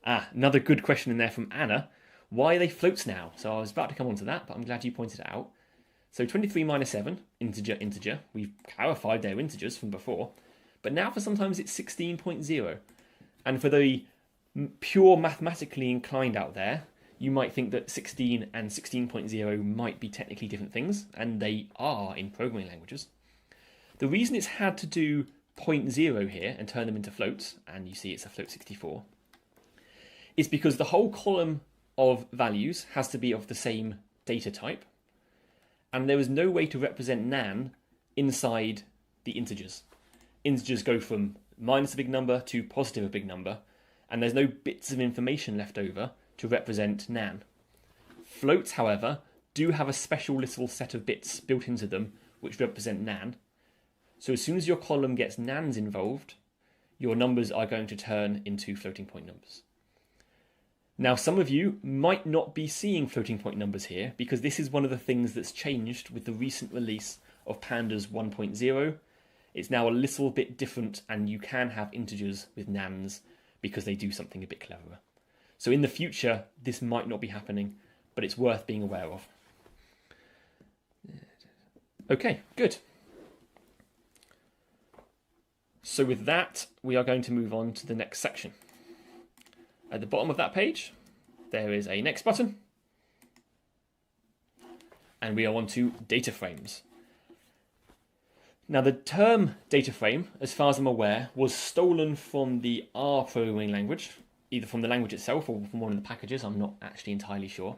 Another good question in there from Anna. Why are they floats now? So I was about to come on to that, but I'm glad you pointed it out. So 23 minus 7, integer. We've clarified they're integers from before. But now for sometimes it's 16.0. And for the pure mathematically inclined out there, you might think that 16 and 16.0 might be technically different things, and they are in programming languages. The reason it's had to do 0.0 here and turn them into floats, and you see it's a float 64, is because the whole column of values has to be of the same data type, and there is no way to represent nan inside the integers. Integers go from minus a big number to positive a big number, and there's no bits of information left over to represent nan. Floats, however, do have a special little set of bits built into them which represent nan. So as soon as your column gets nans involved, your numbers are going to turn into floating point numbers. Now, some of you might not be seeing floating point numbers here because this is one of the things that's changed with the recent release of Pandas 1.0. It's now a little bit different, and you can have integers with nans because they do something a bit cleverer. So in the future, this might not be happening, but it's worth being aware of. Okay, good. So with that, we are going to move on to the next section. At the bottom of that page, there is a next button. And we are on to data frames. Now the term data frame, as far as I'm aware, was stolen from the R programming language, either from the language itself or from one of the packages, I'm not actually entirely sure.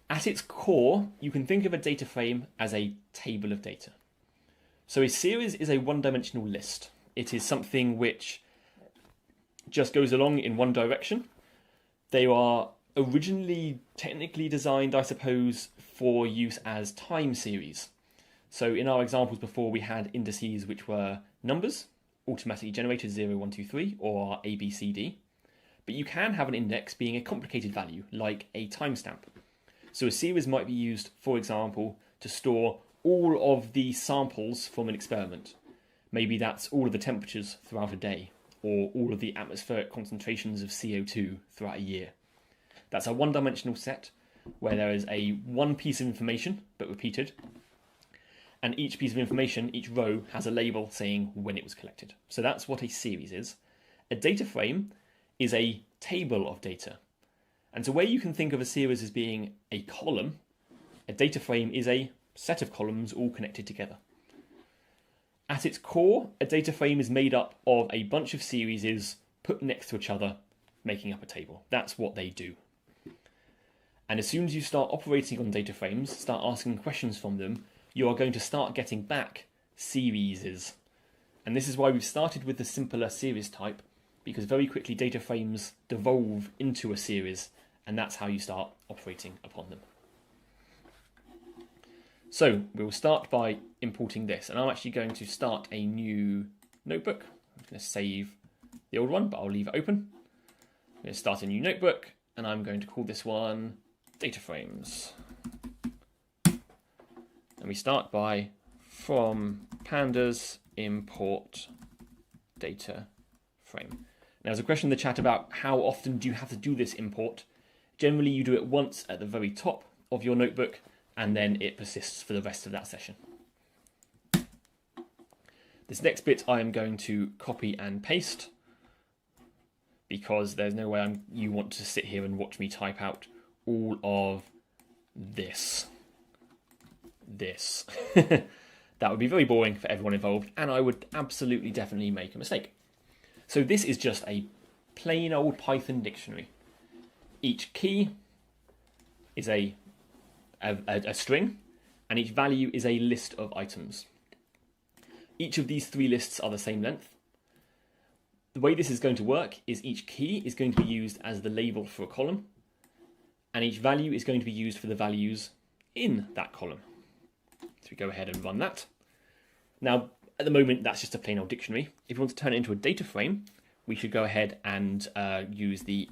At its core, you can think of a data frame as a table of data. So a series is a one-dimensional list. It is something which just goes along in one direction. They are originally technically designed, I suppose, for use as time series. So in our examples before, we had indices which were numbers, automatically generated 0, 1, 2, 3, or A, B, C, D. But you can have an index being a complicated value, like a timestamp. So a series might be used, for example, to store all of the samples from an experiment. Maybe that's all of the temperatures throughout a day, or all of the atmospheric concentrations of CO2 throughout a year. That's a one-dimensional set where there is one piece of information, but repeated, and each piece of information, each row, has a label saying when it was collected. So that's what a series is. A data frame is a table of data. And so where you can think of a series as being a column, a data frame is a set of columns all connected together. At its core, a data frame is made up of a bunch of series put next to each other, making up a table. That's what they do. And as soon as you start operating on data frames, start asking questions from them, you are going to start getting back series. And this is why we've started with the simpler series type, because very quickly data frames devolve into a series, and that's how you start operating upon them. So we'll start by importing this, and I'm actually going to start a new notebook. I'm going to save the old one, but I'll leave it open. I'm going to start a new notebook, and I'm going to call this one Data Frames. And we start by from Pandas import data frame. Now there's a question in the chat about how often do you have to do this import. Generally you do it once at the very top of your notebook, and then it persists for the rest of that session. This next bit I am going to copy and paste because there's no way you want to sit here and watch me type out all of this. That would be very boring for everyone involved, and I would absolutely definitely make a mistake. So this is just a plain old Python dictionary. Each key is a string, and each value is a list of items. Each of these three lists are the same length. The way this is going to work is each key is going to be used as the label for a column, and each value is going to be used for the values in that column. So we go ahead and run that. Now, at the moment, that's just a plain old dictionary. If you want to turn it into a data frame, we should go ahead and use the,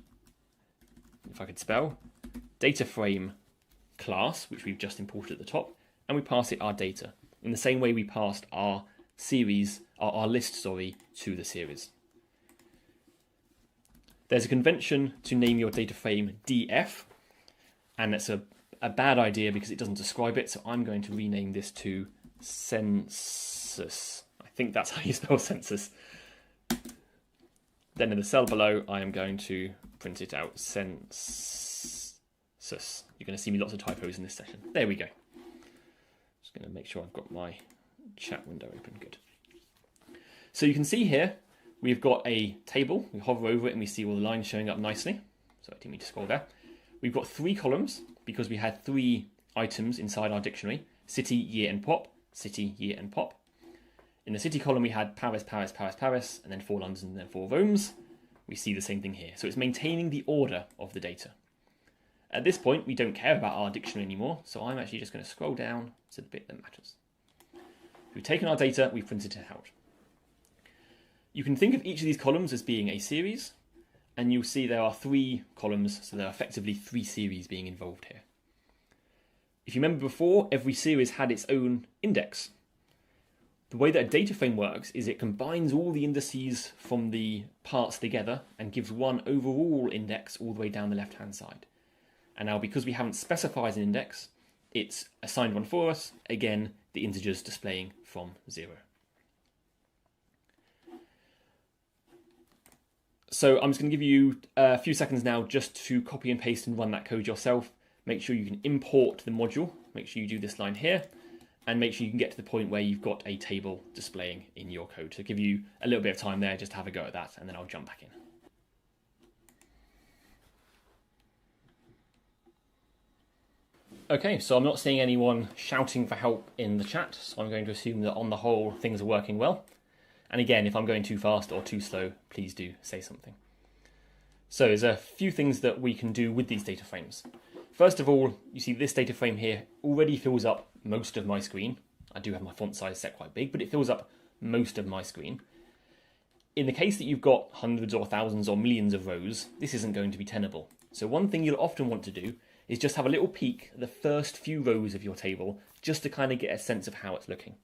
if I could spell, data frame class, which we've just imported at the top, and we pass it our data in the same way we passed our series, our list, sorry, to the series. There's a convention to name your data frame df, and that's a bad idea because it doesn't describe it, so I'm going to rename this to census. I think that's how you spell census. Then in the cell below, I am going to print it out, census. You're going to see me lots of typos in this session. There we go. Just going to make sure I've got my chat window open. Good. So you can see here, we've got a table. We hover over it and we see all the lines showing up nicely. So I didn't mean to scroll there. We've got 3 columns because we had 3 items inside our dictionary: city, year, and pop. City, year, and pop. In the city column, we had Paris, Paris, Paris, Paris, and then 4 Londons and then 4 Romes. We see the same thing here. So it's maintaining the order of the data. At this point, we don't care about our dictionary anymore, so I'm actually just going to scroll down to the bit that matters. We've taken our data, we've printed it out. You can think of each of these columns as being a series, and you'll see there are 3 columns, so there are effectively 3 series being involved here. If you remember before, every series had its own index. The way that a data frame works is it combines all the indices from the parts together and gives one overall index all the way down the left-hand side. And now, because we haven't specified an index, it's assigned one for us. Again, the integers displaying from 0. So I'm just going to give you a few seconds now just to copy and paste and run that code yourself. Make sure you can import the module. Make sure you do this line here. And make sure you can get to the point where you've got a table displaying in your code. So give you a little bit of time there just to have a go at that, and then I'll jump back in. Okay, so I'm not seeing anyone shouting for help in the chat, so I'm going to assume that on the whole things are working well. And again, if I'm going too fast or too slow, please do say something. So there's a few things that we can do with these data frames. First of all, you see this data frame here already fills up most of my screen. I do have my font size set quite big, but it fills up most of my screen. In the case that you've got hundreds or thousands or millions of rows, this isn't going to be tenable. So one thing you'll often want to do is just have a little peek at the first few rows of your table, just to kind of get a sense of how it's looking.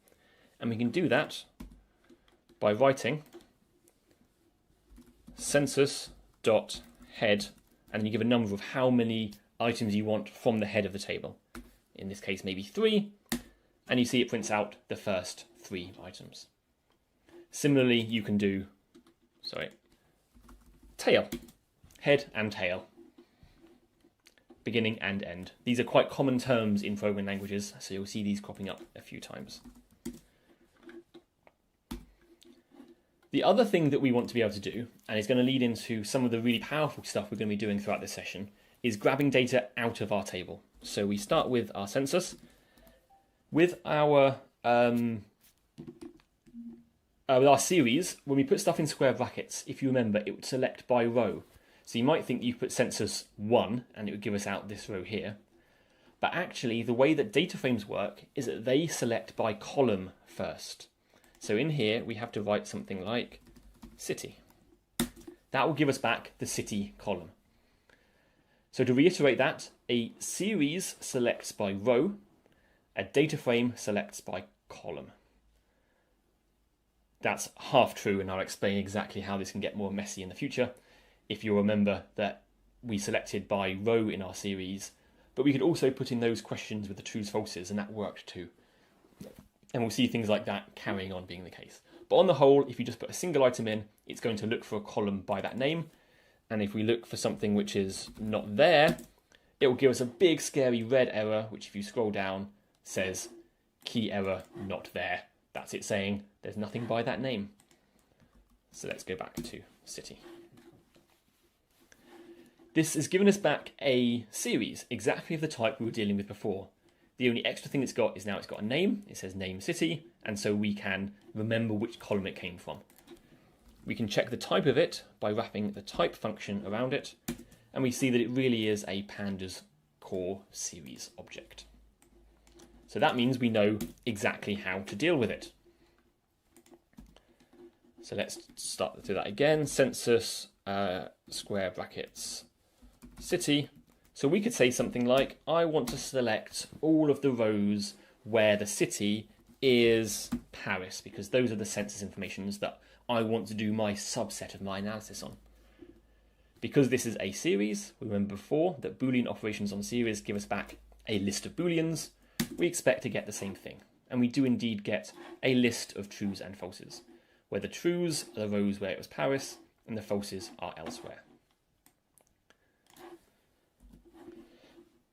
And we can do that by writing census.head, and then you give a number of how many items you want from the head of the table. In this case, maybe 3, and you see it prints out the first 3 items. Similarly, you can do, tail, head and tail, beginning and end. These are quite common terms in programming languages, so you'll see these cropping up a few times. The other thing that we want to be able to do, and it's going to lead into some of the really powerful stuff we're going to be doing throughout this session, is grabbing data out of our table. So we start with our census. With our series, when we put stuff in square brackets, if you remember, it would select by row. So you might think you put census 1 and it would give us out this row here. But actually, the way that data frames work is that they select by column first. So in here, we have to write something like city. That will give us back the city column. So to reiterate that, a series selects by row, a data frame selects by column. That's half true, and I'll explain exactly how this can get more messy in the future. If you remember that we selected by row in our series, but we could also put in those questions with the trues, falses, and that worked too. And we'll see things like that carrying on being the case. But on the whole, if you just put a single item in, it's going to look for a column by that name. And if we look for something which is not there, it will give us a big scary red error, which if you scroll down says key error not there. That's it saying there's nothing by that name. So let's go back to city. This has given us back a series, exactly of the type we were dealing with before. The only extra thing it's got is now it's got a name. It says name city, and so we can remember which column it came from. We can check the type of it by wrapping the type function around it, and we see that it really is a Pandas core series object. So that means we know exactly how to deal with it. So let's start to do that again. Census, square brackets, city. So we could say something like, I want to select all of the rows where the city is Paris, because those are the census informations that I want to do my subset of my analysis on. Because this is a series, we remember before that Boolean operations on series give us back a list of Booleans. We expect to get the same thing. And we do indeed get a list of trues and falses, where the trues are the rows where it was Paris, and the falses are elsewhere.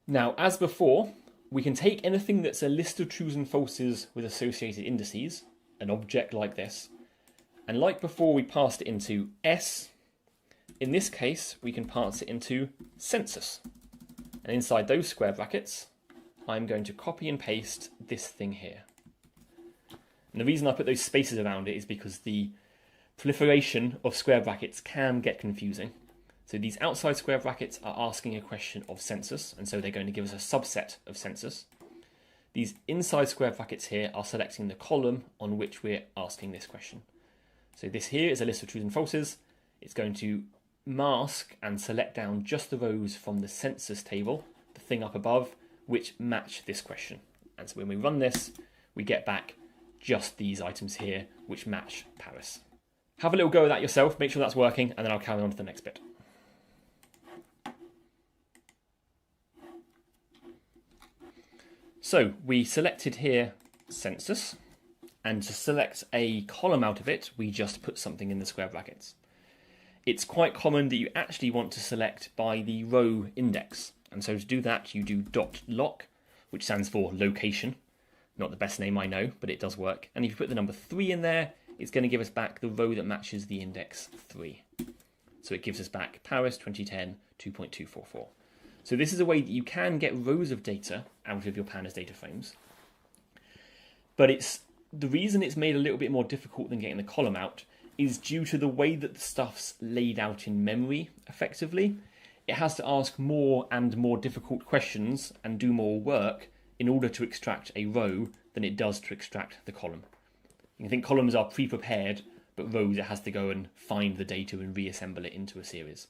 Now, as before, we can take anything that's a list of trues and falses with associated indices, an object like this, and like before we passed it into S, in this case we can pass it into census. And inside those square brackets, I'm going to copy and paste this thing here. And the reason I put those spaces around it is because the proliferation of square brackets can get confusing. So these outside square brackets are asking a question of census, and so they're going to give us a subset of census. These inside square brackets here are selecting the column on which we're asking this question. So this here is a list of trues and falses. It's going to mask and select down just the rows from the census table, the thing up above, which match this question. And so when we run this, we get back just these items here, which match Paris. Have a little go at that yourself, make sure that's working, and then I'll carry on to the next bit. So we selected here census, and to select a column out of it, we just put something in the square brackets. It's quite common that you actually want to select by the row index. And so to do that, you do .loc, which stands for location. Not the best name I know, but it does work. And if you put the number 3 in there, it's going to give us back the row that matches the index 3. So it gives us back Paris 2010 2.244. So this is a way that you can get rows of data out of your Pandas data frames. But the reason it's made a little bit more difficult than getting the column out is due to the way that the stuff's laid out in memory, effectively. It has to ask more and more difficult questions and do more work in order to extract a row than it does to extract the column. You can think columns are pre-prepared, but rows it has to go and find the data and reassemble it into a series.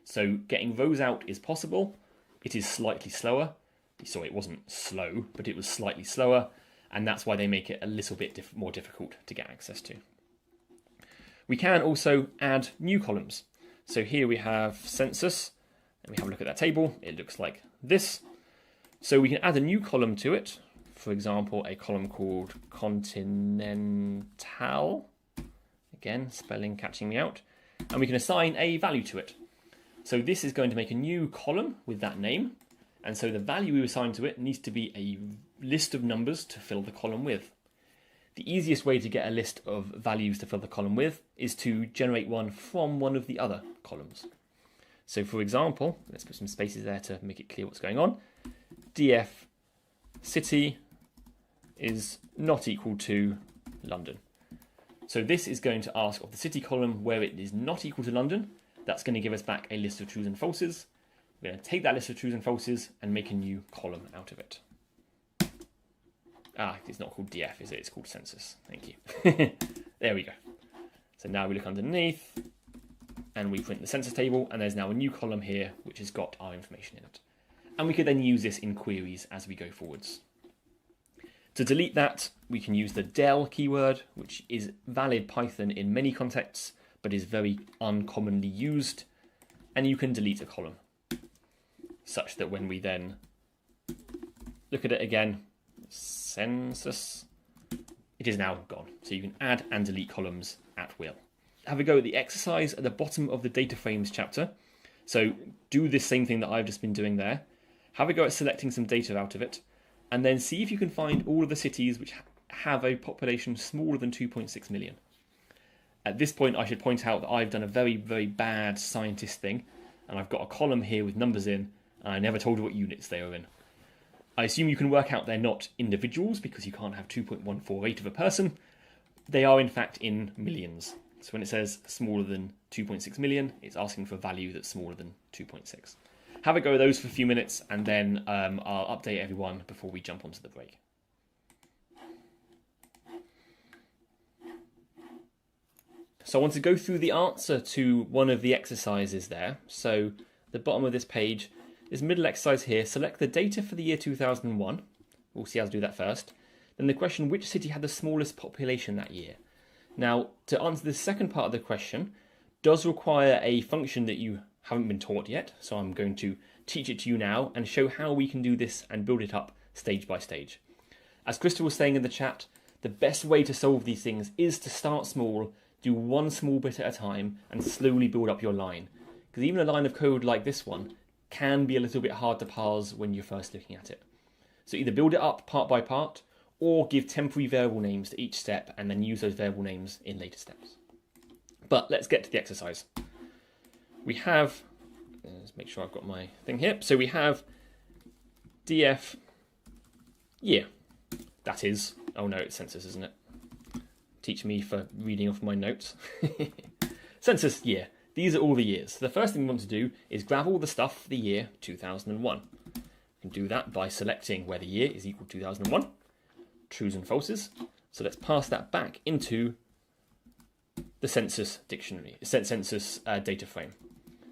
So getting rows out is possible. It is slightly slower. So it wasn't slow, but it was slightly slower, and that's why they make it a little bit more difficult to get access to. We can also add new columns. So here we have census, and we have a look at that table. It looks like this. So we can add a new column to it. For example, a column called continental. Again, spelling catching me out. And we can assign a value to it. So this is going to make a new column with that name. And so the value we assign to it needs to be a list of numbers to fill the column with. The easiest way to get a list of values to fill the column with is to generate one from one of the other columns. So for example, let's put some spaces there to make it clear what's going on. df city is not equal to London. So this is going to ask of the city column where it is not equal to London. That's going to give us back a list of trues and falses. We're going to take that list of trues and falses and make a new column out of it. It's not called df, is it? It's called census. Thank you. There we go. So now we look underneath and we print the census table, and there's now a new column here which has got our information in it. And we could then use this in queries as we go forwards. To delete that, we can use the del keyword, which is valid Python in many contexts, but is very uncommonly used. And you can delete a column, such that when we then look at it again, census, it is now gone. So you can add and delete columns at will. Have a go at the exercise at the bottom of the data frames chapter. So do this same thing that I've just been doing there. Have a go at selecting some data out of it, and then see if you can find all of the cities which have a population smaller than 2.6 million. At this point, I should point out that I've done a very, very bad scientist thing, and I've got a column here with numbers in, and I never told you what units they are in. I assume you can work out they're not individuals, because you can't have 2.148 of a person. They are, in fact, in millions. So when it says smaller than 2.6 million, it's asking for a value that's smaller than 2.6. Have a go at those for a few minutes, and then I'll update everyone before we jump onto the break. So I want to go through the answer to one of the exercises there. So the bottom of this page, this middle exercise here, select the data for the year 2001. We'll see how to do that first. then the question, which city had the smallest population that year? Now, to answer the second part of the question, does require a function that you haven't been taught yet. So I'm going to teach it to you now and show how we can do this and build it up stage by stage. As Crystal was saying in the chat, the best way to solve these things is to start small, do one small bit at a time, and slowly build up your line. Because even a line of code like this one can be a little bit hard to parse when you're first looking at it. So either build it up part by part, or give temporary variable names to each step and then use those variable names in later steps. But let's get to the exercise. We have, let's make sure I've got my thing here. So we have df year. That is, oh no, it's census, isn't it? Teach me for reading off my notes. Census year. These are all the years. The first thing we want to do is grab all the stuff for the year 2001. We can do that by selecting where the year is equal to 2001, trues and falses. So let's pass that back into the census dictionary, census data frame.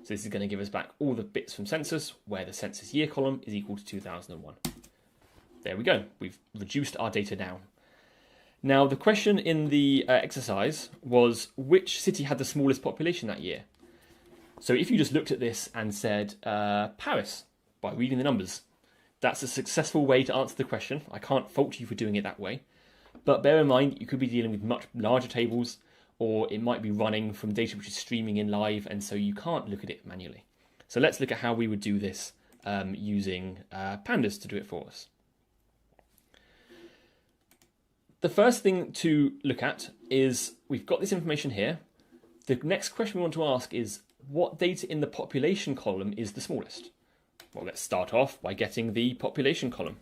So this is going to give us back all the bits from census where the census year column is equal to 2001. There we go. We've reduced our data down. Now the question in the exercise was which city had the smallest population that year? So if you just looked at this and said Paris by reading the numbers, that's a successful way to answer the question. I can't fault you for doing it that way. But bear in mind, you could be dealing with much larger tables, or it might be running from data which is streaming in live, and so you can't look at it manually. So let's look at how we would do this using Pandas to do it for us. The first thing to look at is we've got this information here. The next question we want to ask is what data in the population column is the smallest? Well, let's start off by getting the population column.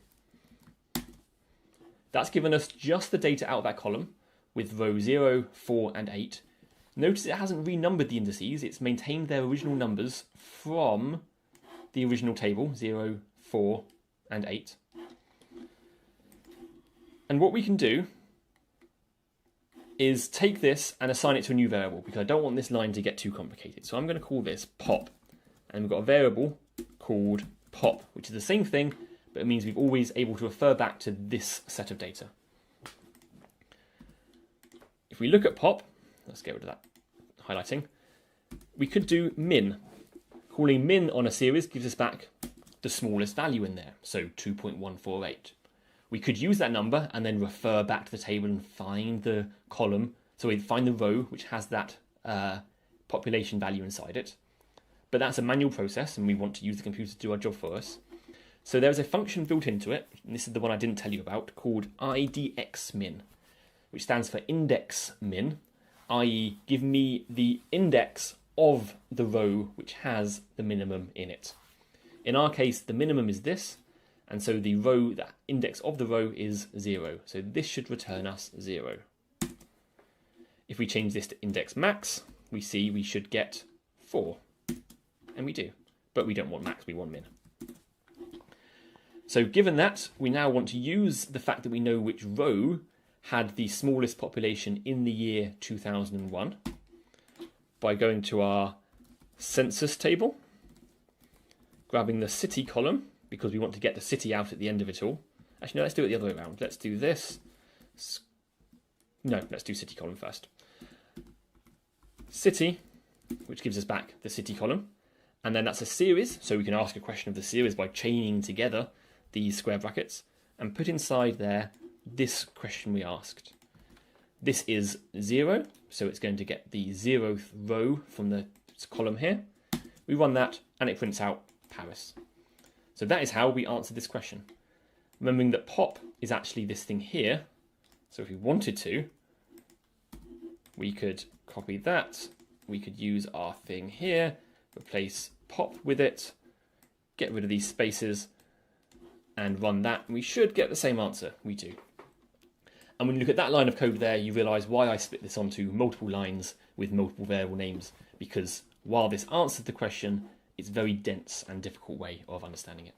That's given us just the data out of that column with row 0, 4 and 8. Notice it hasn't renumbered the indices, it's maintained their original numbers from the original table, 0, 4 and 8. And what we can do is take this and assign it to a new variable because I don't want this line to get too complicated. So I'm going to call this pop, and we've got a variable called pop, which is the same thing, but it means we're always able to refer back to this set of data. If we look at pop, let's get rid of that highlighting, we could do min. Calling min on a series gives us back the smallest value in there, so 2.148. We could use that number and then refer back to the table and find the column, so we find the row which has that population value inside it. But that's a manual process and we want to use the computer to do our job for us. So there's a function built into it, and this is the one I didn't tell you about, called idxmin, which stands for index min, i.e. give me the index of the row which has the minimum in it. In our case, the minimum is this, and so the row, the index of the row is 0. So this should return us 0. If we change this to index max, we see we should get 4. And we do. But we don't want max, we want min. So given that, we now want to use the fact that we know which row had the smallest population in the year 2001 by going to our census table, grabbing the city column, because we want to get the city out at the end of it all. Actually, no, let's do it the other way around. Let's do this. No, let's do city column first. City, which gives us back the city column. And then that's a series, so we can ask a question of the series by chaining together these square brackets and put inside there this question we asked. This is 0, so it's going to get the 0th row from the column here. We run that and it prints out Paris. So that is how we answer this question. Remembering that pop is actually this thing here. So if we wanted to, we could copy that. We could use our thing here, replace pop with it, get rid of these spaces, and run that. We should get the same answer. We do. And when you look at that line of code there, you realise why I split this onto multiple lines with multiple variable names, because while this answers the question, it's a very dense and difficult way of understanding it.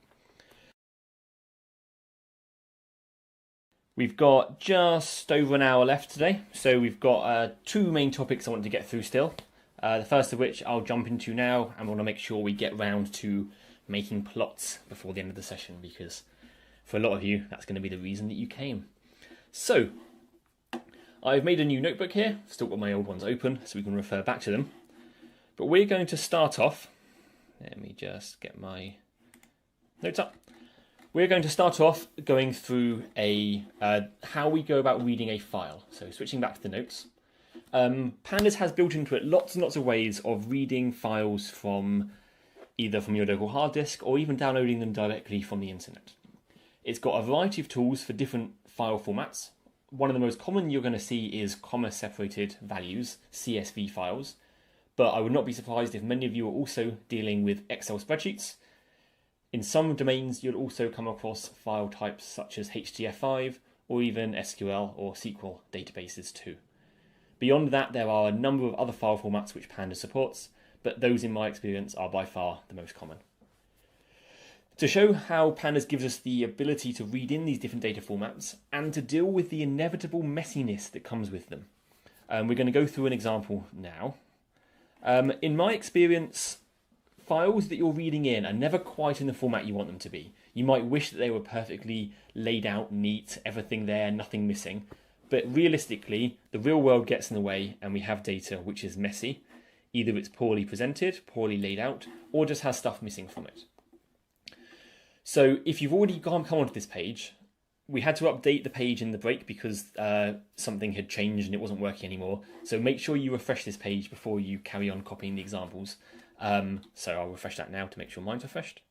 We've got just over an hour left today, so we've got 2 main topics I want to get through still. The first of which I'll jump into now, and we want to make sure we get round to making plots before the end of the session, because for a lot of you, that's going to be the reason that you came. So, I've made a new notebook here, still got my old ones open so we can refer back to them. But we're going to start off, let me just get my notes up. We're going to start off going through how we go about reading a file. So switching back to the notes. Pandas has built into it lots and lots of ways of reading files from either from your local hard disk or even downloading them directly from the internet. It's got a variety of tools for different file formats. One of the most common you're going to see is comma-separated values, CSV files, but I would not be surprised if many of you are also dealing with Excel spreadsheets. In some domains, you'll also come across file types such as HTF5 or even SQL or SQL databases too. Beyond that, there are a number of other file formats which Pandas supports, but those in my experience are by far the most common. To show how Pandas gives us the ability to read in these different data formats and to deal with the inevitable messiness that comes with them, we're going to go through an example now. In my experience, files that you're reading in are never quite in the format you want them to be. You might wish that they were perfectly laid out, neat, everything there, nothing missing. But realistically, the real world gets in the way and we have data which is messy. Either it's poorly presented, poorly laid out, or just has stuff missing from it. So if you've already come onto this page, we had to update the page in the break because something had changed and it wasn't working anymore. So make sure you refresh this page before you carry on copying the examples. So I'll refresh that now to make sure mine's refreshed.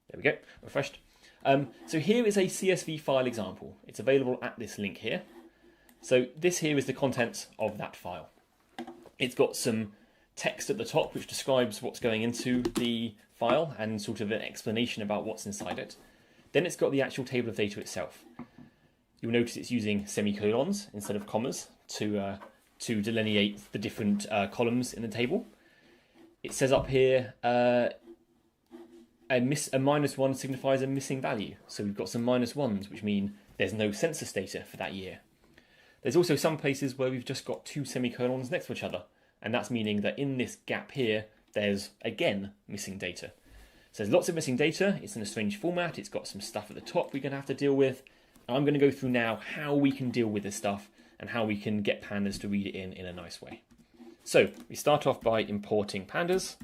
There we go, refreshed. So here is a CSV file example. It's available at this link here. So this here is the contents of that file. It's got some text at the top which describes what's going into the file and sort of an explanation about what's inside it. Then it's got the actual table of data itself. You'll notice it's using semicolons instead of commas to delineate the different columns in the table. It says up here a -1 signifies a missing value. So we've got some -1s, which mean there's no census data for that year. There's also some places where we've just got two semicolons next to each other, and that's meaning that in this gap here, there's again missing data. So there's lots of missing data. It's in a strange format. It's got some stuff at the top we're going to have to deal with. And I'm going to go through now how we can deal with this stuff and how we can get Pandas to read it in a nice way. So we start off by importing Pandas.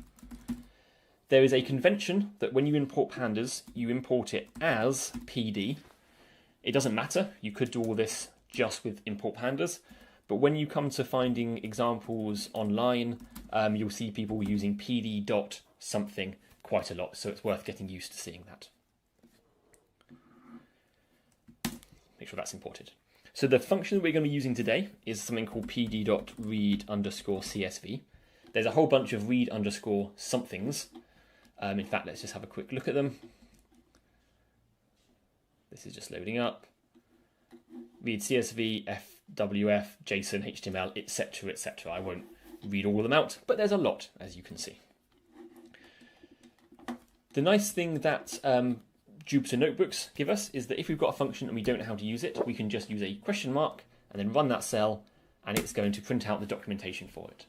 There is a convention that when you import Pandas, you import it as PD. It doesn't matter. You could do all this just with import Pandas. But when you come to finding examples online, you'll see people using PD dot something quite a lot. So it's worth getting used to seeing that. Make sure that's imported. So the function that we're going to be using today is something called pd.read_CSV. There's a whole bunch of read_somethings. In fact, let's just have a quick look at them. This is just loading up. Read CSV, FWF, JSON, HTML, etc., etc. I won't read all of them out, but there's a lot, as you can see. The nice thing that Jupyter Notebooks give us is that if we've got a function and we don't know how to use it, we can just use a question mark and then run that cell, and it's going to print out the documentation for it.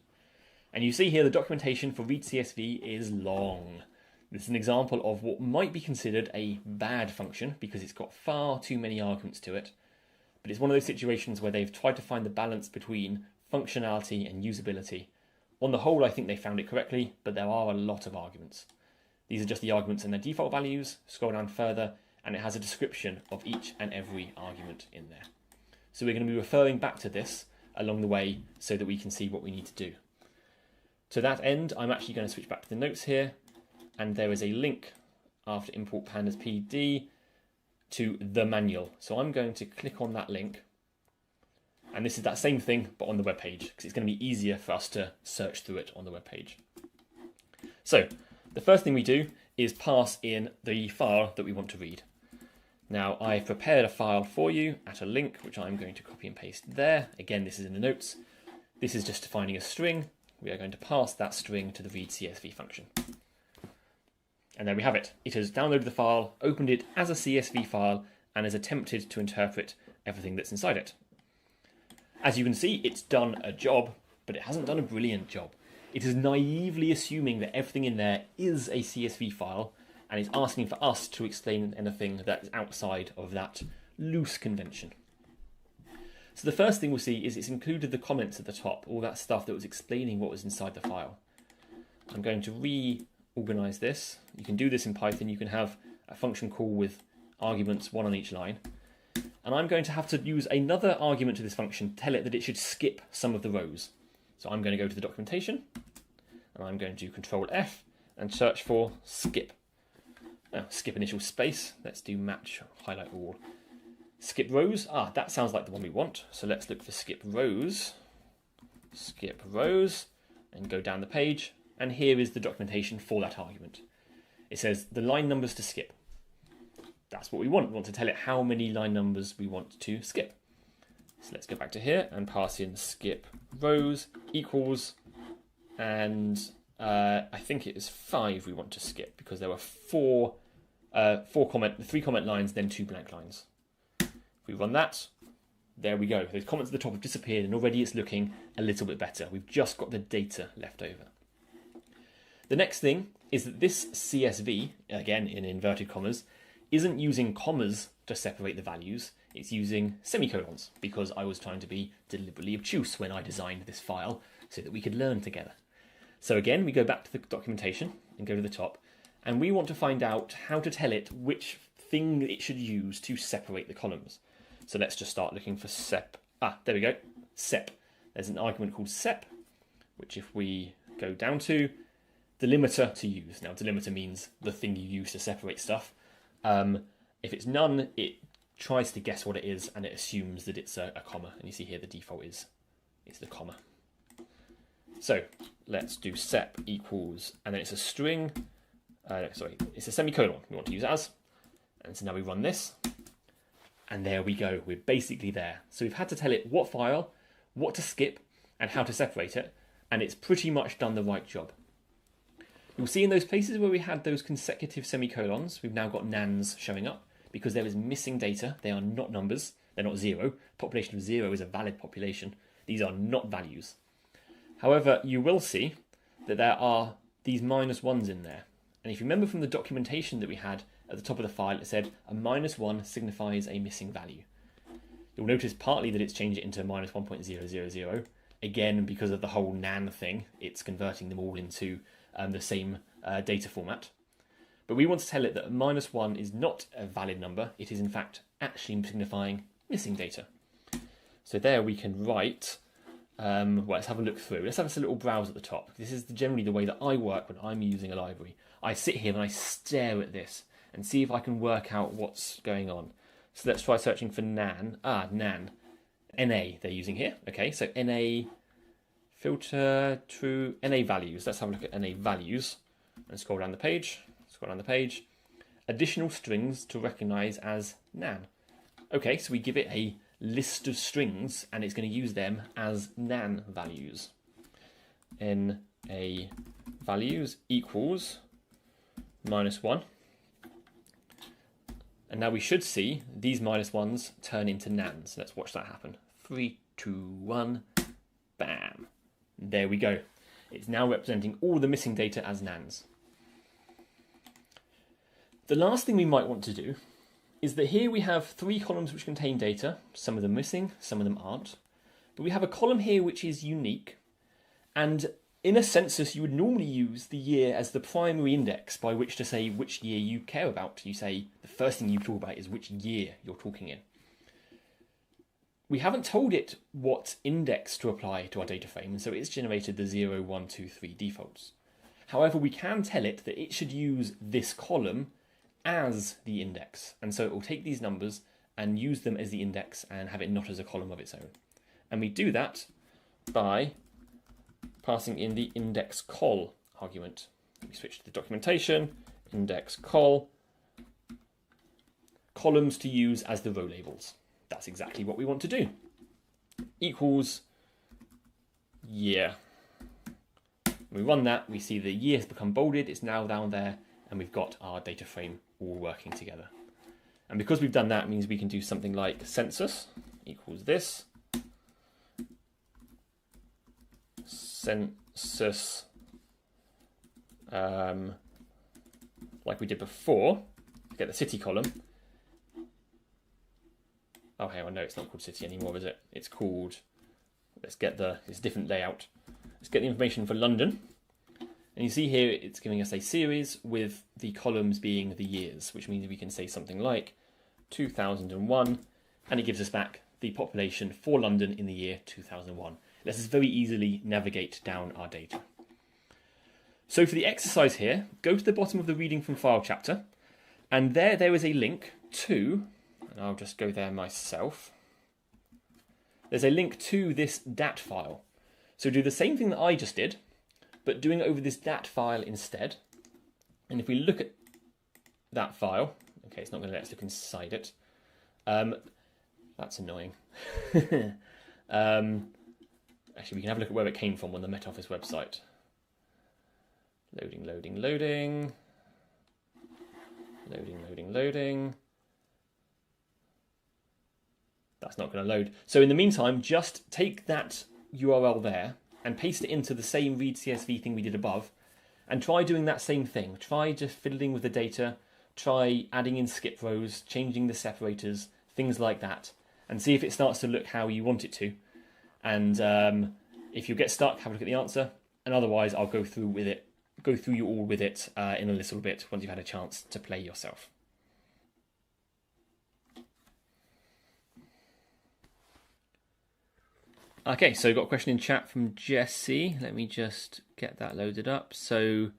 And you see here the documentation for read CSV is long. This is an example of what might be considered a bad function because it's got far too many arguments to it. But it's one of those situations where they've tried to find the balance between functionality and usability. On the whole, I think they found it correctly, but there are a lot of arguments. These are just the arguments and their default values. Scroll down further, and it has a description of each and every argument in there. So we're going to be referring back to this along the way so that we can see what we need to do. To that end, I'm actually going to switch back to the notes here, and there is a link after import pandas pd to the manual. So I'm going to click on that link, and this is that same thing but on the web page because it's going to be easier for us to search through it on the web page. So the first thing we do is pass in the file that we want to read. Now I've prepared a file for you at a link which I'm going to copy and paste there. Again, this is in the notes. This is just defining a string. We are going to pass that string to the read CSV function. And there we have it. It has downloaded the file, opened it as a CSV file, and has attempted to interpret everything that's inside it. As you can see, it's done a job, but it hasn't done a brilliant job. It is naively assuming that everything in there is a CSV file, and it's asking for us to explain anything that is outside of that loose convention. So the first thing we'll see is it's included the comments at the top, all that stuff that was explaining what was inside the file. I'm going to reorganize this. You can do this in Python. You can have a function call with arguments, one on each line. And I'm going to have to use another argument to this function to tell it that it should skip some of the rows. So I'm going to go to the documentation, and I'm going to do Control F and search for skip. Skip initial space. Let's do match, highlight all. Skip rows. That sounds like the one we want. So let's look for skip rows. Skip rows, and go down the page. And here is the documentation for that argument. It says the line numbers to skip. That's what we want. We want to tell it how many line numbers we want to skip. So let's go back to here and pass in skip rows equals, and I think it is 5 we want to skip because there were three comment lines, then 2 blank lines. If we run that, there we go. Those comments at the top have disappeared, and already it's looking a little bit better. We've just got the data left over. The next thing is that this CSV, again in inverted commas, isn't using commas to separate the values. It's using semicolons because I was trying to be deliberately obtuse when I designed this file so that we could learn together. So again, we go back to the documentation and go to the top, and we want to find out how to tell it which thing it should use to separate the columns. So let's just start looking for sep. There we go, sep. There's an argument called sep, which if we go down to, delimiter to use. Now delimiter means the thing you use to separate stuff. If it's none, it tries to guess what it is, and it assumes that it's a comma. And you see here the default is the comma. So let's do sep equals, and then it's a string. It's a semicolon we want to use as. And so now we run this, and there we go. We're basically there. So we've had to tell it what file, what to skip, and how to separate it, and it's pretty much done the right job. You'll see in those places where we had those consecutive semicolons, we've now got nans showing up because there is missing data. They are not numbers. They're not 0. Population of 0 is a valid population. These are not values. However, you will see that there are these -1s in there. And if you remember from the documentation that we had at the top of the file, it said a -1 signifies a missing value. You'll notice partly that it's changed it into -1.000. Again, because of the whole nan thing, it's converting them all into the same data format. But we want to tell it that -1 is not a valid number. It is in fact actually signifying missing data. So there we can write, well, let's have a look through. Let's have a little browse at the top. This is generally the way that I work when I'm using a library. I sit here and I stare at this and see if I can work out what's going on. So let's try searching for nan. Nan. NA they're using here. Okay, so NA filter true NA values. Let's have a look at NA values and scroll down the page. Additional strings to recognize as nan. Okay, so we give it a list of strings and it's going to use them as nan values. NA values equals -1. And now we should see these -1s turn into nans. Let's watch that happen. 3, 2, 1, bam. There we go. It's now representing all the missing data as nans. The last thing we might want to do is that here we have 3 columns which contain data. Some of them missing, some of them aren't. But we have a column here which is unique. And in a census, you would normally use the year as the primary index by which to say which year you care about. You say the first thing you talk about is which year you're talking in. We haven't told it what index to apply to our data frame, and so it's generated the 0, 1, 2, 3 defaults. However, we can tell it that it should use this column as the index, and so it will take these numbers and use them as the index and have it not as a column of its own. And we do that by passing in the index col argument. We switch to the documentation, index col, columns to use as the row labels. That's exactly what we want to do. Equals year. When we run that, we see the year has become bolded, it's now down there, and we've got our data frame all working together. And because we've done that, it means we can do something like census equals this. Census, like we did before, to get the city column. Oh, hang on, no, it's not called city anymore, is it? It's called, it's a different layout. Let's get the information for London. And you see here, it's giving us a series with the columns being the years, which means we can say something like 2001, and it gives us back the population for London in the year 2001. Lets us very easily navigate down our data. So for the exercise here, go to the bottom of the reading from file chapter, and there is a link to, and I'll just go there myself. There's a link to this DAT file. So do the same thing that I just did, but doing it over this DAT file instead. And if we look at that file, okay, it's not going to let us look inside it. That's annoying. Actually, we can have a look at where it came from on the Met Office website. Loading, loading, loading. Loading, loading, loading. That's not going to load. So in the meantime, just take that URL there and paste it into the same read CSV thing we did above, and try doing that same thing. Try just fiddling with the data, try adding in skip rows, changing the separators, things like that, and see if it starts to look how you want it to. And if you get stuck, have a look at the answer, and otherwise I'll go through you all with it in a little bit once you've had a chance to play yourself. Okay, so got a question in chat from Jesse. Let me just get that loaded up. So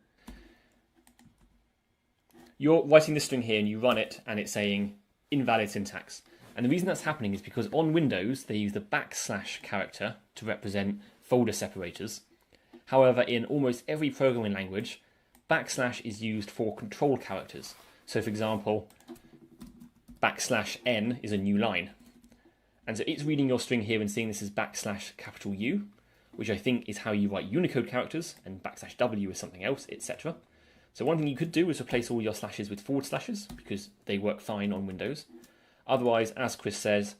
you're writing this string here and you run it and it's saying invalid syntax. And the reason that's happening is because on Windows, they use the / character to represent folder separators. However, in almost every programming language, / is used for control characters. So for example, \n is a new line. And so it's reading your string here and seeing this as \U, which I think is how you write Unicode characters, and \W is something else, etc. So one thing you could do is replace all your slashes with /, because they work fine on Windows. Otherwise, as Chris says,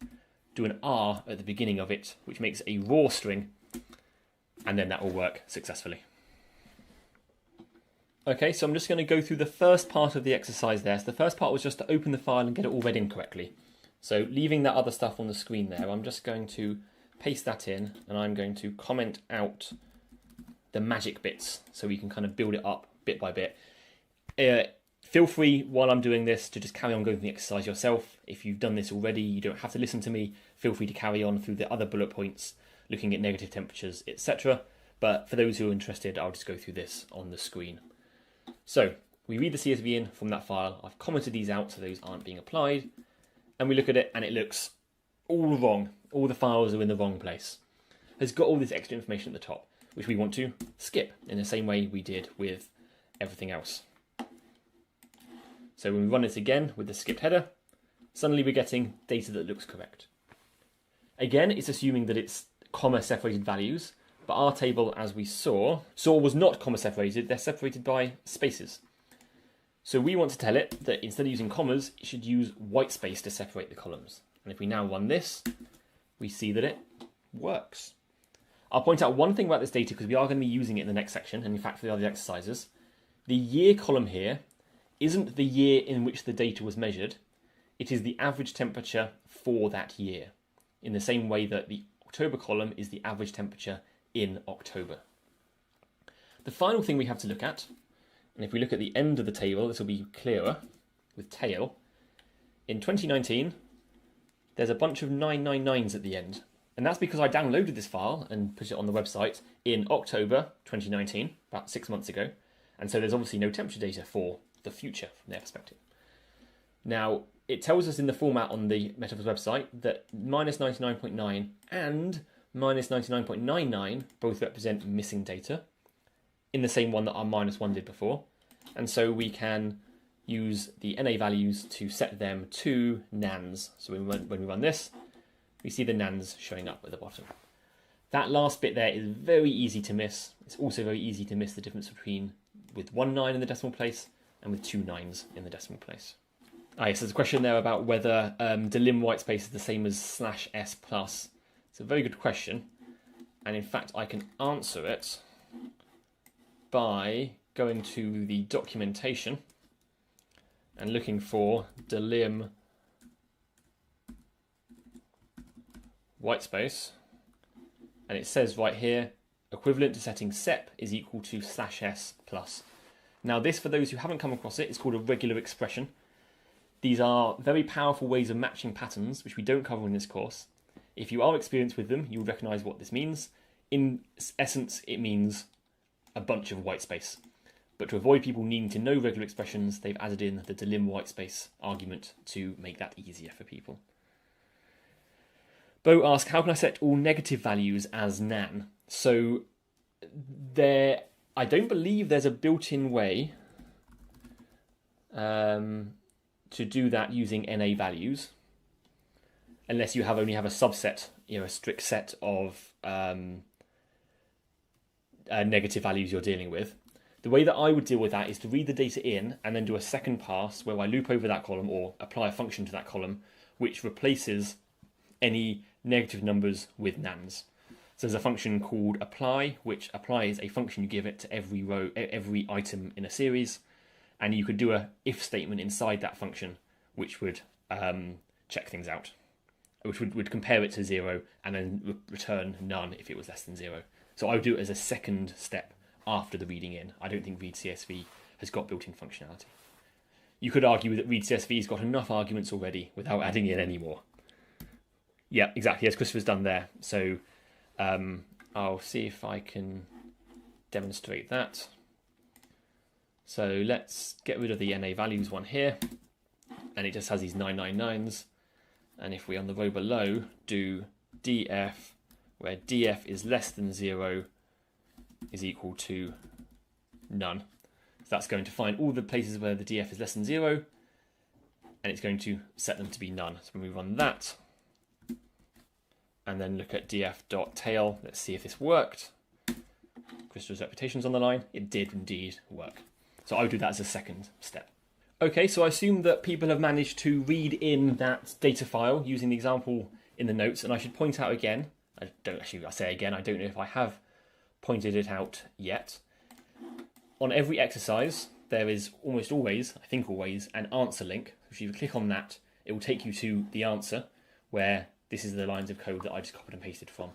do an R at the beginning of it, which makes it a raw string, and then that will work successfully. Okay, so I'm just going to go through the first part of the exercise there. So the first part was just to open the file and get it all read in correctly. So leaving that other stuff on the screen there, I'm just going to paste that in, and I'm going to comment out the magic bits so we can kind of build it up bit by bit. Feel free while I'm doing this to just carry on going through the exercise yourself. If you've done this already, you don't have to listen to me. Feel free to carry on through the other bullet points, looking at negative temperatures, etc. But for those who are interested, I'll just go through this on the screen. So we read the CSV in from that file. I've commented these out so those aren't being applied. And we look at it and it looks all wrong. All the files are in the wrong place. It's got all this extra information at the top, which we want to skip in the same way we did with everything else. So when we run it again with the skipped header, suddenly we're getting data that looks correct. Again, it's assuming that it's comma separated values, but our table, as we saw was not comma separated. They're separated by spaces. So we want to tell it that instead of using commas, it should use white space to separate the columns. And if we now run this, we see that it works. I'll point out one thing about this data because we are going to be using it in the next section, and in fact for the other exercises. The year column here isn't the year in which the data was measured. It is the average temperature for that year, in the same way that the October column is the average temperature in October. The final thing we have to look at, and if we look at the end of the table, this will be clearer with tail. In 2019, there's a bunch of 999s at the end. And that's because I downloaded this file and put it on the website in October 2019, about 6 months ago. And so there's obviously no temperature data for the future from their perspective. Now, it tells us in the format on the Met Office website that -99.9 and -99.99 both represent missing data, in the same one that our -1 did before. And so we can use the NA values to set them to nans. So when we run this, we see the nans showing up at the bottom. That last bit there is very easy to miss. It's also very easy to miss the difference between with 1 9 in the decimal place and with 2 9s in the decimal place. Yes, there's a question there about whether delim whitespace is the same as /s plus. It's a very good question. And in fact, I can answer it by going to the documentation and looking for delim white space, and it says right here, equivalent to setting sep is equal to /s plus. Now this, for those who haven't come across it, is called a regular expression. These are very powerful ways of matching patterns, which we don't cover in this course. If you are experienced with them, you'll recognise what this means. In essence, it means a bunch of white space. But to avoid people needing to know regular expressions, they've added in the delim white space argument to make that easier for people. Bo asks, how can I set all negative values as nan? So I don't believe there's a built-in way to do that using NA values, unless you only have a subset, a strict set of negative values you're dealing with. The way that I would deal with that is to read the data in and then do a second pass where I loop over that column or apply a function to that column which replaces any negative numbers with nans. So there's a function called apply, which applies a function you give it to every row, every item in a series, and you could do a if statement inside that function which would check things out, which would compare it to 0 and then return none if it was less than 0. So I would do it as a second step after the reading in. I don't think read CSV has got built-in functionality. You could argue that read CSV has got enough arguments already without adding in any more. Yeah, exactly, as Christopher's done there. So I'll see if I can demonstrate that. So let's get rid of the NA values one here, and it just has these 999s. And if we, on the row below, do df, where df is less than 0, is equal to none. So that's going to find all the places where the df is less than 0, and it's going to set them to be none. So when we run that, and then look at df.tail, let's see if this worked. Christopher's reputation's on the line. It did indeed work. So I would do that as a second step. Okay, so I assume that people have managed to read in that data file using the example in the notes, and I should point out again, I say again, I don't know if I have pointed it out yet. On every exercise, there is almost always, I think always, an answer link. If you click on that, it will take you to the answer, where this is the lines of code that I just copied and pasted from.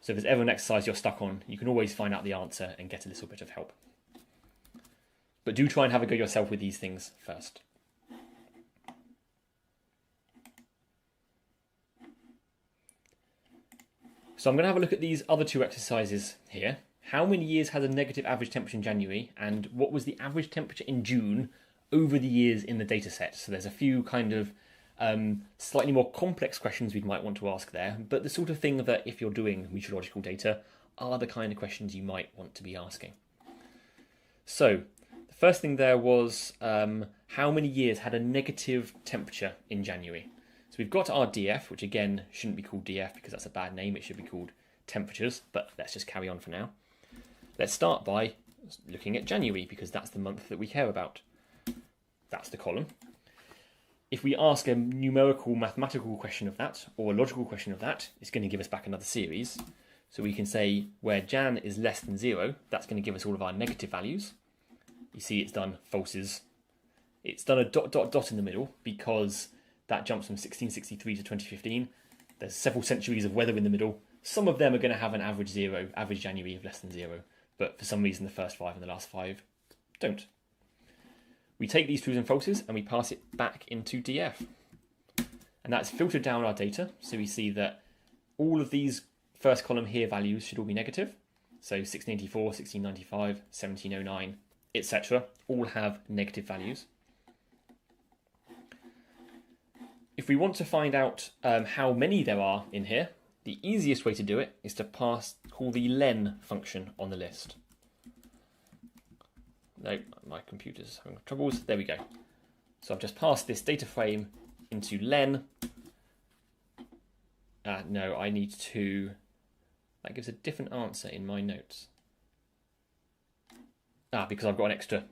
So if there's ever an exercise you're stuck on, you can always find out the answer and get a little bit of help. But do try and have a go yourself with these things first. So I'm going to have a look at these other two exercises here. How many years had a negative average temperature in January, and what was the average temperature in June over the years in the data set? So there's a few kind of slightly more complex questions we might want to ask there, but the sort of thing that if you're doing meteorological data are the kind of questions you might want to be asking. So the first thing there was how many years had a negative temperature in January? So we've got our DF, which again shouldn't be called DF because that's a bad name. It should be called temperatures, but let's just carry on for now. Let's start by looking at January because that's the month that we care about. That's the column. If we ask a numerical mathematical question of that or a logical question of that, it's going to give us back another series. So we can say where Jan is less than 0, that's going to give us all of our negative values. You see it's done falses. It's done a ... in the middle because that jumps from 1663 to 2015. There's several centuries of weather in the middle. Some of them are going to have an average January of less than 0. But for some reason, the first 5 and the last 5 don't. We take these trues and falses and we pass it back into DF. And that's filtered down our data. So we see that all of these first column here values should all be negative. So 1684, 1695, 1709, etc. all have negative values. If we want to find out how many there are in here, the easiest way to do it is to call the len function on the list. No, my computer's having troubles. There we go. So I've just passed this data frame into len. No, I need to... That gives a different answer in my notes. Because I've got an extra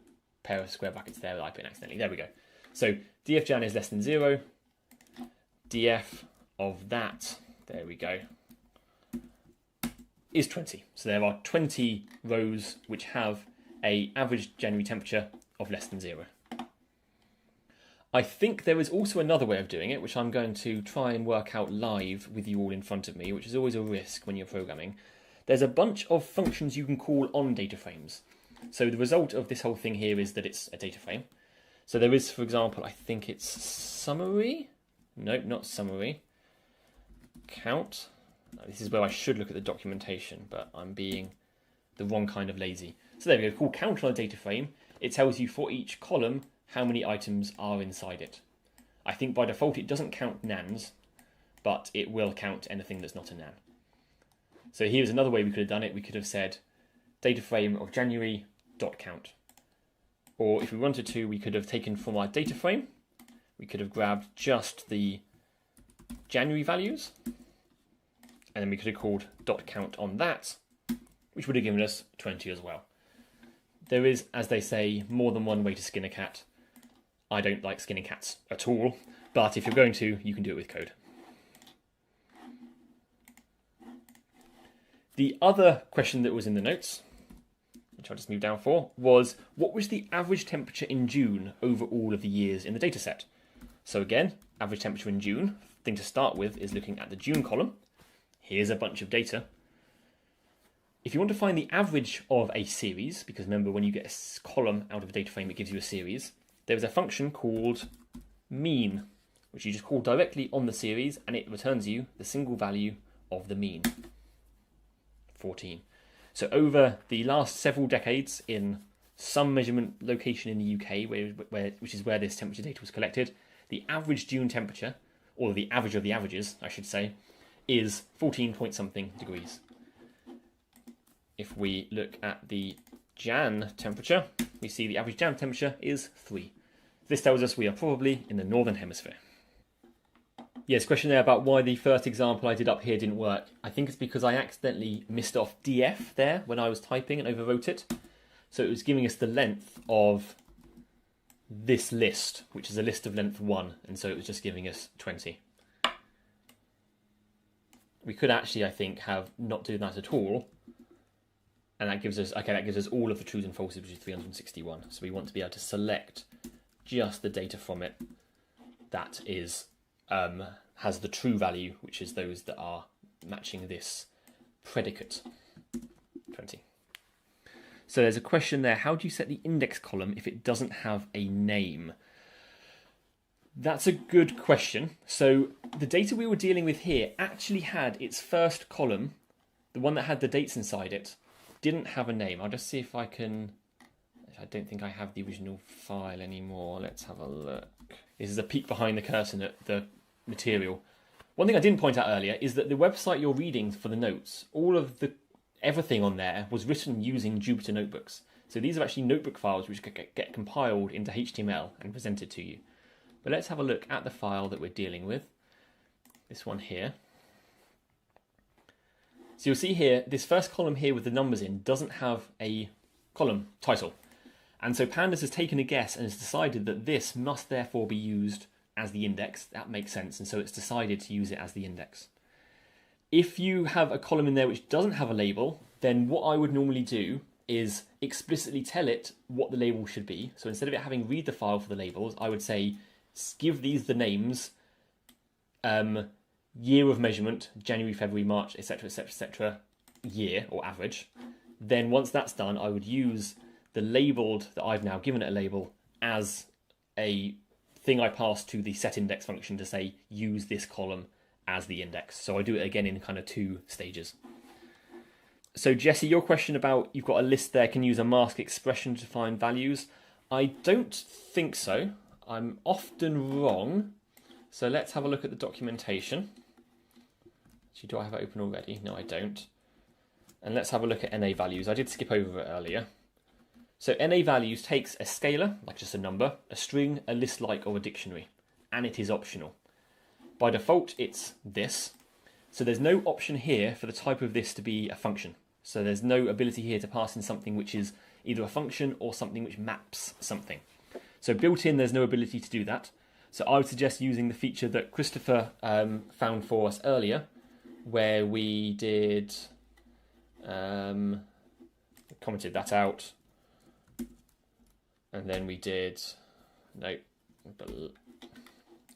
pair of square brackets there that I put in accidentally. There we go. So dfjan is less than 0. df of that, there we go, is 20. So there are 20 rows which have an average January temperature of less than 0. I think there is also another way of doing it, which I'm going to try and work out live with you all in front of me, which is always a risk when you're programming. There's a bunch of functions you can call on data frames. So the result of this whole thing here is that it's a data frame. So there is, for example, I think it's summary. Nope, not summary. Count. This is where I should look at the documentation, but I'm being the wrong kind of lazy. So there we go, called count on a data frame. It tells you for each column how many items are inside it. I think by default it doesn't count nans, but it will count anything that's not a nan. So here's another way we could have done it. We could have said data frame of January dot count. Or if we wanted to, we could have taken from our data frame, we could have grabbed just the January values, and then we could have called dot count on that, which would have given us 20 as well. There is, as they say, more than one way to skin a cat. I don't like skinning cats at all, but if you're going to, you can do it with code. The other question that was in the notes, which I'll just move down for, was what was the average temperature in June over all of the years in the dataset? So again, average temperature in June, thing to start with is looking at the June column. Here's a bunch of data. If you want to find the average of a series, because remember when you get a column out of a data frame it gives you a series, there's a function called mean, which you just call directly on the series and it returns you the single value of the mean, 14. So over the last several decades in some measurement location in the UK, which is where this temperature data was collected, the average June temperature, or the average of the averages, I should say, is 14 point something degrees. If we look at the Jan temperature, we see the average Jan temperature is 3. This tells us we are probably in the northern hemisphere. Yes, question there about why the first example I did up here didn't work. I think it's because I accidentally missed off df there when I was typing and overwrote it. So it was giving us the length of this list, which is a list of length 1, and so it was just giving us 20. We could actually, I think, have not do that at all. And that gives us, okay, that gives us all of the trues and falses, which is 361. So we want to be able to select just the data from it that is has the true value, which is those that are matching this predicate, 20. So there's a question there, how do you set the index column if it doesn't have a name? That's a good question. So the data we were dealing with here actually had its first column, the one that had the dates inside it, didn't have a name. I'll just see if I can... I don't think I have the original file anymore. Let's have a look. This is a peek behind the curtain at the material. One thing I didn't point out earlier is that the website you're reading for the notes, everything on there was written using Jupyter Notebooks. So these are actually notebook files which get compiled into HTML and presented to you. But let's have a look at the file that we're dealing with. This one here. So you'll see here, this first column here with the numbers in doesn't have a column title. And so Pandas has taken a guess and has decided that this must therefore be used as the index. That makes sense. And so it's decided to use it as the index. If you have a column in there which doesn't have a label, then what I would normally do is explicitly tell it what the label should be. So instead of it having read the file for the labels, I would say, give these the names, year of measurement, January, February, March, etc., etc., etc., year or average. Then once that's done, I would use the labeled that I've now given it a label as a thing I pass to the setIndex function to say use this column as the index. So I do it again in kind of 2 stages. So Jesse, your question about you've got a list there, can you use a mask expression to find values? I don't think so. I'm often wrong. So let's have a look at the documentation. Actually, do I have it open already? No, I don't. And let's have a look at NA values. I did skip over it earlier. So NA values takes a scalar, like just a number, a string, a list like, or a dictionary, and it is optional. By default, it's this. So there's no option here for the type of this to be a function. So there's no ability here to pass in something which is either a function or something which maps something. So built in, there's no ability to do that. So I would suggest using the feature that Christopher found for us earlier, where we did, commented that out, and then we did, no,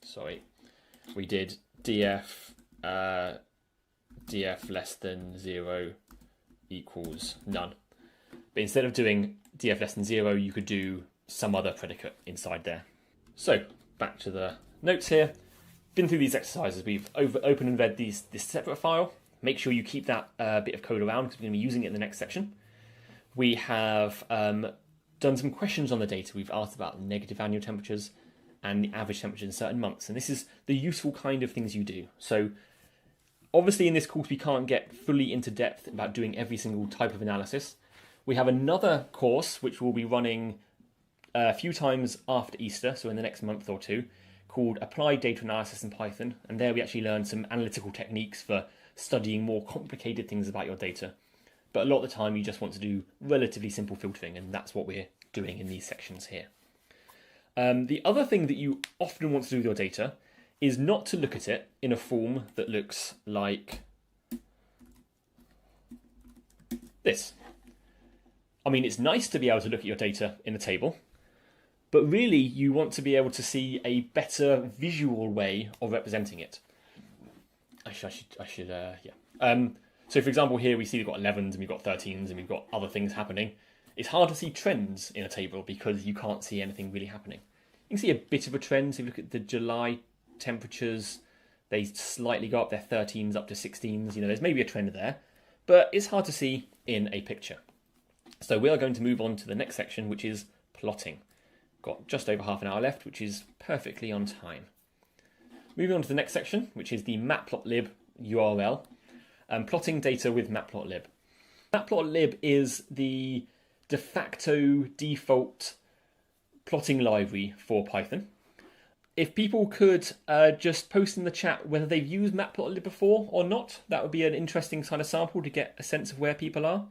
sorry, we did df df less than 0 equals none. But instead of doing df less than 0, you could do some other predicate inside there. So back to the notes here. Been through these exercises. We've opened and read this separate file. Make sure you keep that bit of code around because we're going to be using it in the next section. We have done some questions on the data. We've asked about negative annual temperatures and the average temperature in certain months. And this is the useful kind of things you do. So obviously in this course, we can't get fully into depth about doing every single type of analysis. We have another course, which will be running a few times after Easter, so in the next month or two, called Applied Data Analysis in Python. And there we actually learn some analytical techniques for studying more complicated things about your data. But a lot of the time you just want to do relatively simple filtering, and that's what we're doing in these sections here. The other thing that you often want to do with your data is not to look at it in a form that looks like this. I mean, it's nice to be able to look at your data in a table, but really you want to be able to see a better visual way of representing it. So for example, here we see we've got 11s and we've got 13s and we've got other things happening. It's hard to see trends in a table because you can't see anything really happening. You can see a bit of a trend. So if you look at the July temperatures, they slightly go up, they're 13s up to 16s. You know, there's maybe a trend there, but it's hard to see in a picture. So we are going to move on to the next section, which is plotting. Got just over half an hour left, which is perfectly on time. Moving on to the next section, which is the Matplotlib URL. Plotting data with Matplotlib. Matplotlib is the de facto default plotting library for Python. If people could just post in the chat whether they've used Matplotlib before or not, that would be an interesting kind of sample to get a sense of where people are.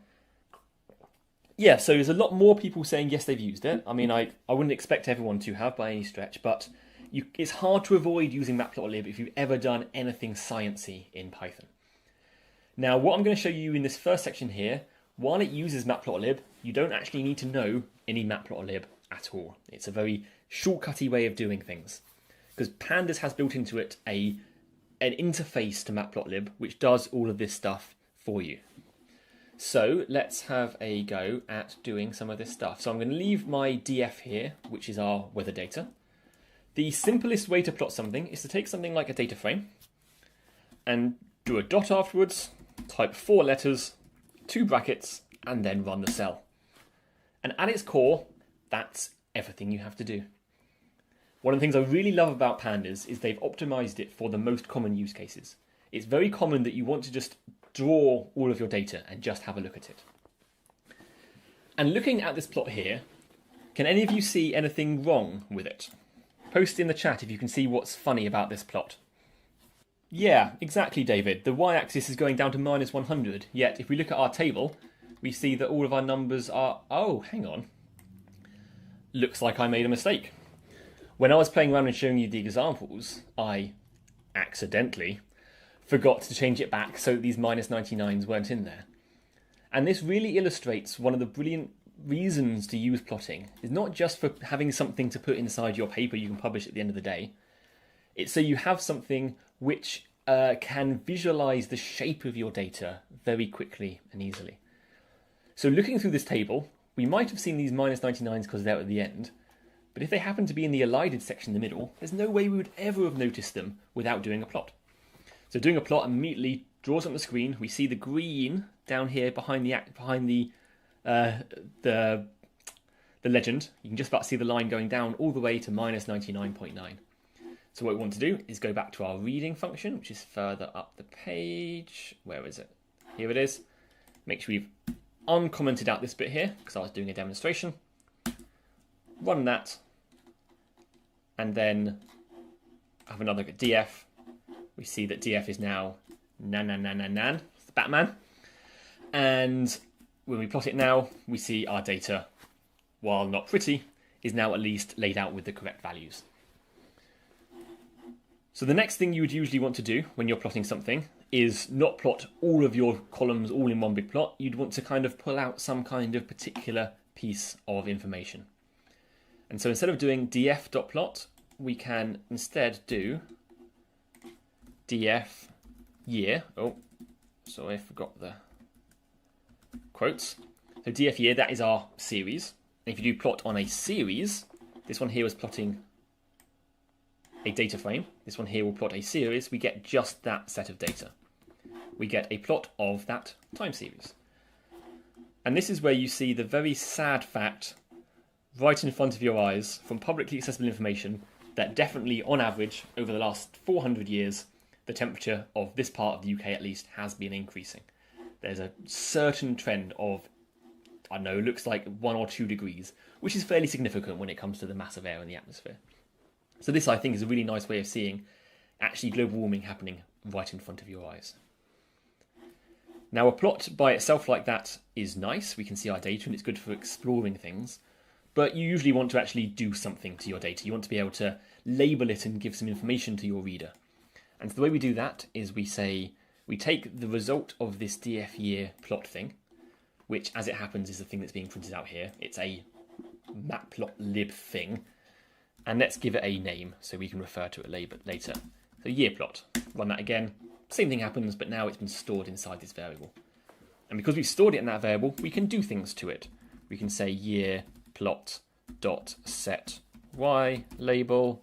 Yeah, so there's a lot more people saying yes, they've used it. I mean, I wouldn't expect everyone to have by any stretch, but it's hard to avoid using Matplotlib if you've ever done anything sciencey in Python. Now, what I'm going to show you in this first section here, while it uses Matplotlib, you don't actually need to know any Matplotlib at all. It's a very shortcutty way of doing things, because Pandas has built into it an interface to Matplotlib, which does all of this stuff for you. So let's have a go at doing some of this stuff. So I'm going to leave my df here, which is our weather data. The simplest way to plot something is to take something like a data frame and do a dot afterwards, type 4 letters, 2 brackets, and then run the cell. And at its core, that's everything you have to do. One of the things I really love about Pandas is they've optimized it for the most common use cases. It's very common that you want to just draw all of your data and just have a look at it. And looking at this plot here, can any of you see anything wrong with it? Post in the chat if you can see what's funny about this plot. Yeah, exactly, David. The y-axis is going down to minus 100, yet if we look at our table, we see that all of our numbers are... Oh, hang on. Looks like I made a mistake. When I was playing around and showing you the examples, I accidentally forgot to change it back so that these minus 99s weren't in there. And this really illustrates one of the brilliant reasons to use plotting. It's not just for having something to put inside your paper you can publish at the end of the day. It's so you have something which can visualize the shape of your data very quickly and easily. So looking through this table, we might have seen these minus 99s because they're at the end, but if they happen to be in the elided section in the middle, there's no way we would ever have noticed them without doing a plot. So doing a plot immediately draws up the screen. We see the green down here behind the legend. You can just about see the line going down all the way to minus 99.9. So what we want to do is go back to our reading function, which is further up the page. Where is it? Here it is. Make sure we've uncommented out this bit here because I was doing a demonstration. Run that, and then have another look at df. We see that df is now nan, it's the Batman. And when we plot it now, we see our data, while not pretty, is now at least laid out with the correct values. So the next thing you would usually want to do when you're plotting something is not plot all of your columns all in one big plot. You'd want to kind of pull out some kind of particular piece of information. And so instead of doing df.plot, we can instead do df year. Oh, sorry, I forgot the quotes. So df year, that is our series. And if you do plot on a series, this one here was plotting a data frame. This one here will plot a series. We get just that set of data. We get a plot of that time series. And this is where you see the very sad fact right in front of your eyes from publicly accessible information that definitely, on average, over the last 400 years, the temperature of this part of the UK at least has been increasing. There's a certain trend of, I don't know, looks like 1 or 2 degrees, which is fairly significant when it comes to the mass of air in the atmosphere. So this, I think, is a really nice way of seeing actually global warming happening right in front of your eyes. Now, a plot by itself like that is nice. We can see our data and it's good for exploring things. But you usually want to actually do something to your data. You want to be able to label it and give some information to your reader. And so the way we do that is we say, we take the result of this df year plot thing, which as it happens is the thing that's being printed out here. It's a Matplotlib thing. And let's give it a name so we can refer to it later. So year plot, run that again. Same thing happens, but now it's been stored inside this variable. And because we've stored it in that variable, we can do things to it. We can say year plot dot set y label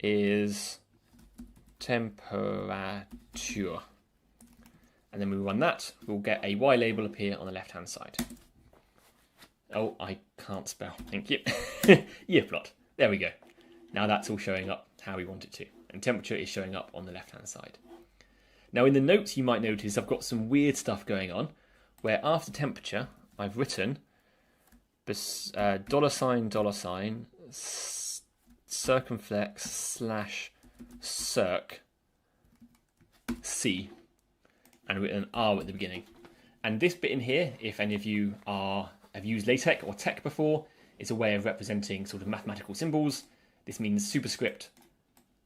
is temperature. And then we run that, we'll get a y label appear on the left hand side. Oh, I can't spell, thank you. Year plot, there we go. Now that's all showing up how we want it to. And temperature is showing up on the left hand side. Now in the notes you might notice I've got some weird stuff going on, where after temperature I've written $$ circumflex / circ C and written an R at the beginning. And this bit in here, if any of you have used LaTeX or tech before, it's a way of representing sort of mathematical symbols. This means superscript,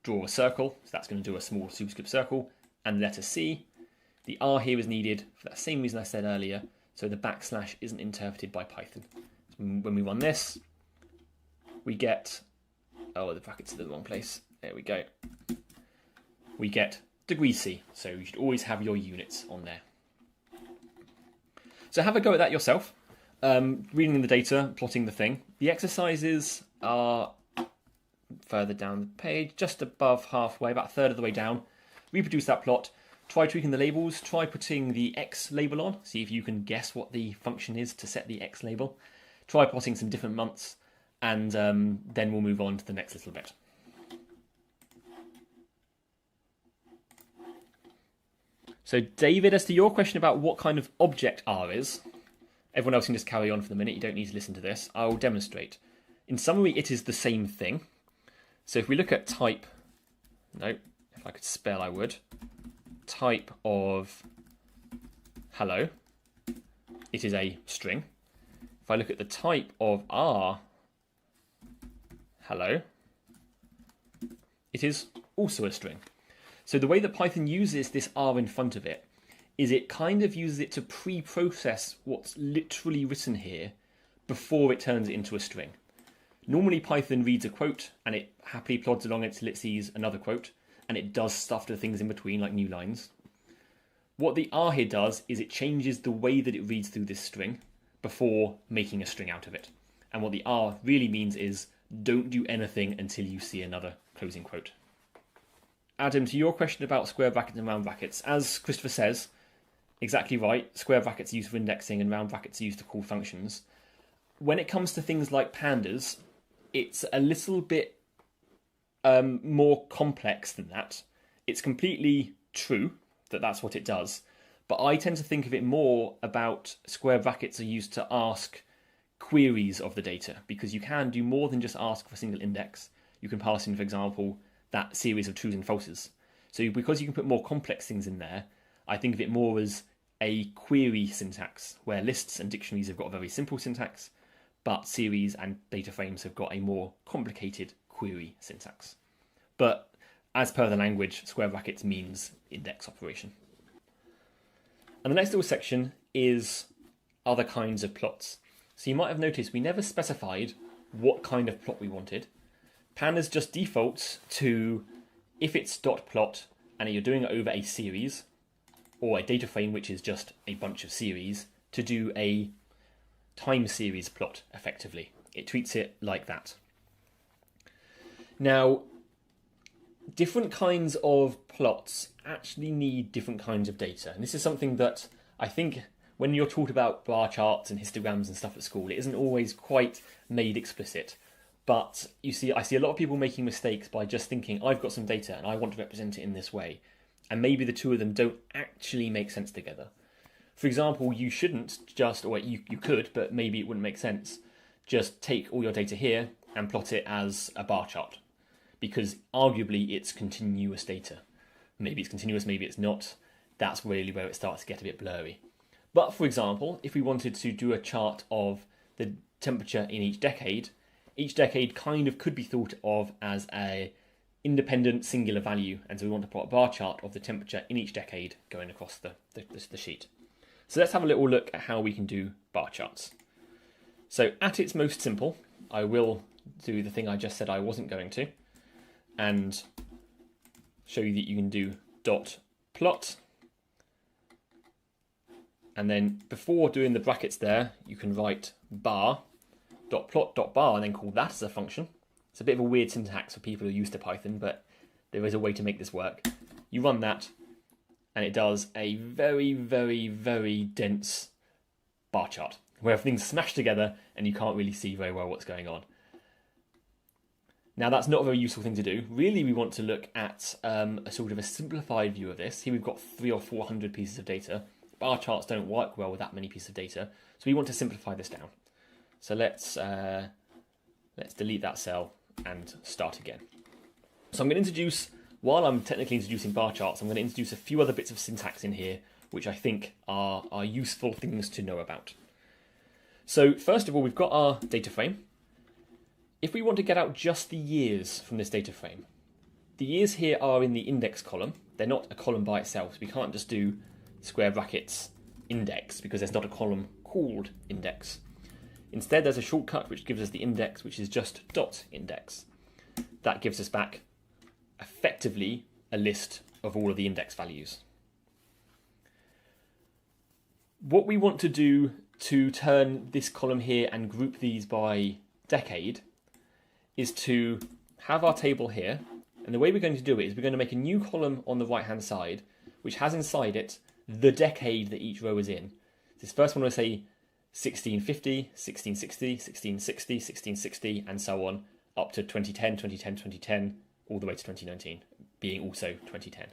draw a circle, so that's going to do a small superscript circle, and the letter C. The R here is needed for that same reason I said earlier, so the / isn't interpreted by Python. So when we run this, we get, oh, the brackets are in the wrong place. There we go. We get degree C, so you should always have your units on there. So have a go at that yourself. Reading the data, plotting the thing. The exercises are further down the page, just above halfway, about a third of the way down. Reproduce that plot, try tweaking the labels, try putting the X label on, see if you can guess what the function is to set the X label. Try plotting some different months, and then we'll move on to the next little bit. So David, as to your question about what kind of object R is, everyone else can just carry on for the minute, you don't need to listen to this. I'll demonstrate. In summary, it is the same thing. So if we look at type, no, if I could spell I would, type of hello, it is a string. If I look at the type of R, hello, it is also a string. So the way that Python uses this R in front of it is it kind of uses it to pre-process what's literally written here before it turns it into a string. Normally Python reads a quote and it happily plods along until it sees another quote, and it does stuff to things in between like new lines. What the R here does is it changes the way that it reads through this string before making a string out of it. And what the R really means is don't do anything until you see another closing quote. Adam, to your question about square brackets and round brackets, as Christopher says, exactly right, square brackets are used for indexing and round brackets are used to call functions. When it comes to things like pandas, it's a little bit more complex than that. It's completely true that that's what it does, but I tend to think of it more about square brackets are used to ask queries of the data, because you can do more than just ask for a single index. You can pass in, for example, that series of trues and falses. So because you can put more complex things in there, I think of it more as a query syntax, where lists and dictionaries have got a very simple syntax, but series and data frames have got a more complicated query syntax. But as per the language, square brackets means index operation. And the next little section is other kinds of plots. So you might have noticed we never specified what kind of plot we wanted, Pandas just defaults to, if it's .plot and you're doing it over a series, or a data frame which is just a bunch of series, to do a time series plot effectively. It treats it like that. Now, different kinds of plots actually need different kinds of data. And this is something that I think when you're taught about bar charts and histograms and stuff at school, it isn't always quite made explicit. But I see a lot of people making mistakes by just thinking, I've got some data and I want to represent it in this way. And maybe the two of them don't actually make sense together. For example, you shouldn't just, or you could, but maybe it wouldn't make sense, just take all your data here and plot it as a bar chart. Because arguably it's continuous data. Maybe it's continuous, maybe it's not. That's really where it starts to get a bit blurry. But for example, if we wanted to do a chart of the temperature in each decade kind of could be thought of as a independent singular value, and so we want to plot a bar chart of the temperature in each decade going across the sheet. So let's have a little look at how we can do bar charts. So at its most simple, I will do the thing I just said I wasn't going to, and show you that you can do .plot, and then before doing the brackets there, you can write bar.plot.bar and then call that as a function. It's a bit of a weird syntax for people who are used to Python, but there is a way to make this work. You run that, and it does a very, very, very dense bar chart, where everything's smashed together and you can't really see very well what's going on. Now, that's not a very useful thing to do. Really, we want to look at a sort of a simplified view of this. Here we've got 300 or 400 pieces of data. Bar charts don't work well with that many pieces of data, so we want to simplify this down. So let's delete that cell and start again. So I'm going to introduce, while I'm technically introducing bar charts, I'm going to introduce a few other bits of syntax in here, which I think are useful things to know about. So first of all, we've got our data frame. If we want to get out just the years from this data frame, the years here are in the index column. They're not a column by itself, so we can't just do square brackets index because there's not a column called index. Instead, there's a shortcut which gives us the index, which is just .index. That gives us back effectively a list of all of the index values. What we want to do to turn this column here and group these by decade is to have our table here, and the way we're going to do it is we're going to make a new column on the right hand side which has inside it the decade that each row is in. This first one will say 1650, 1660, 1660, 1660, and so on, up to 2010, 2010, 2010, all the way to 2019, being also 2010.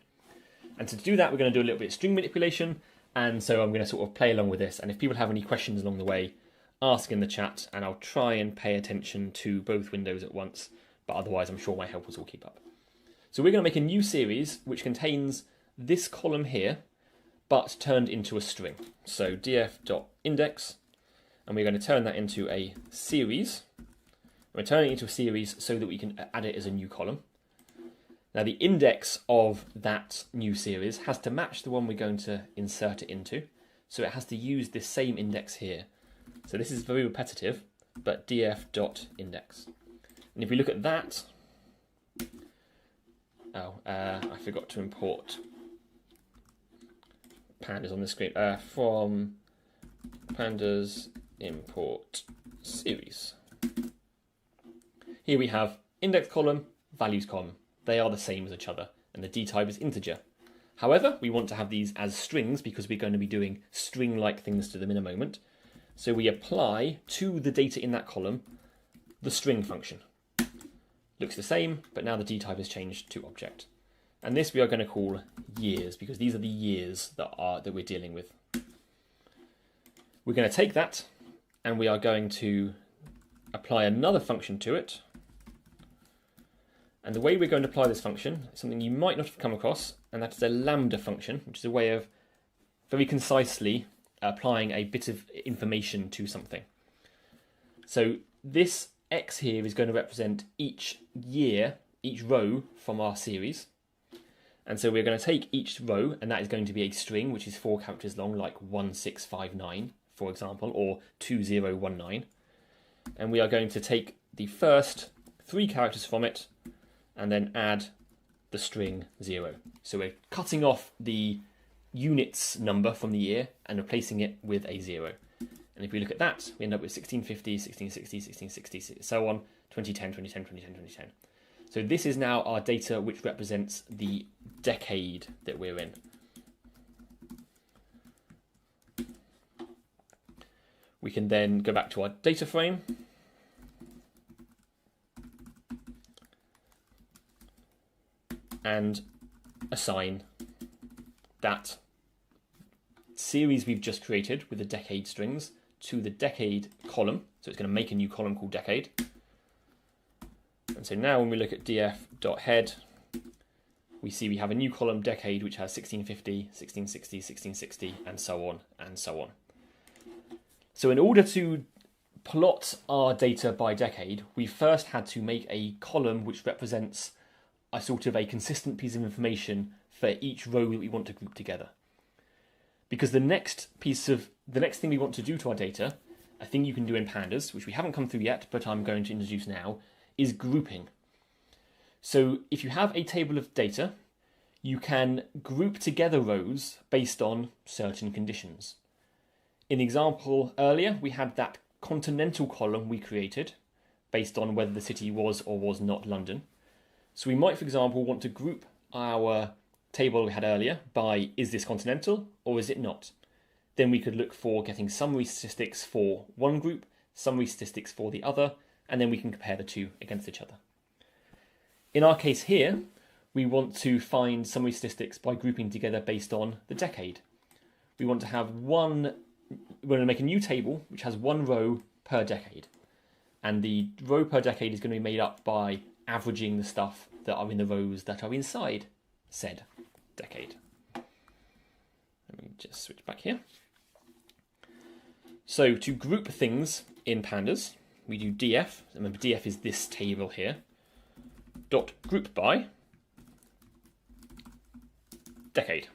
And to do that, we're going to do a little bit of string manipulation, and so I'm going to sort of play along with this, and if people have any questions along the way, ask in the chat, and I'll try and pay attention to both windows at once, but otherwise I'm sure my helpers will keep up. So we're going to make a new series which contains this column here, but turned into a string. So df.index, and we're going to turn that into a series. We're turning it into a series so that we can add it as a new column. Now the index of that new series has to match the one we're going to insert it into, so it has to use this same index here. So this is very repetitive, but df.index. And if we look at that, I forgot to import pandas on the screen. From pandas import series. Here we have index column, values column. They are the same as each other, and the d type is integer. However, we want to have these as strings because we're going to be doing string-like things to them in a moment. So we apply to the data in that column the string function. Looks the same, but now the d type has changed to object. And this we are going to call years because these are the years that we're dealing with. We're going to take that and we are going to apply another function to it. And the way we're going to apply this function is something you might not have come across, and that is a lambda function, which is a way of very concisely applying a bit of information to something. So this x here is going to represent each year, each row from our series. And so we're going to take each row, and that is going to be a string, which is 4 characters long, like 1659, for example, or 2019. And we are going to take the first 3 characters from it, and then add the string 0. So we're cutting off the units number from the year and replacing it with a 0. And if we look at that, we end up with 1650, 1660, 1660, so on, 2010, 2010, 2010, 2010. So this is now our data which represents the decade that we're in. We can then go back to our data frame. And assign that series we've just created with the decade strings to the decade column. So it's going to make a new column called decade. And so now when we look at df.head, we see we have a new column decade which has 1650, 1660, 1660, and so on and so on. So in order to plot our data by decade, we first had to make a column which represents a sort of a consistent piece of information for each row that we want to group together. Because the next thing we want to do to our data, a thing you can do in Pandas, which we haven't come through yet, but I'm going to introduce now, is grouping. So if you have a table of data, you can group together rows based on certain conditions. In the example earlier, we had that continental column we created based on whether the city was or was not London. So we might, for example, want to group our table we had earlier by is this continental or is it not? Then we could look for getting summary statistics for one group, summary statistics for the other, and then we can compare the two against each other. In our case here, we want to find summary statistics by grouping together based on the decade. We want to have we're going to make a new table which has one row per decade. And the row per decade is going to be made up by averaging the stuff that are in the rows that are inside said decade. Let me just switch back here. So to group things in Pandas, we do df. Remember, df is this table here. Dot group by decade.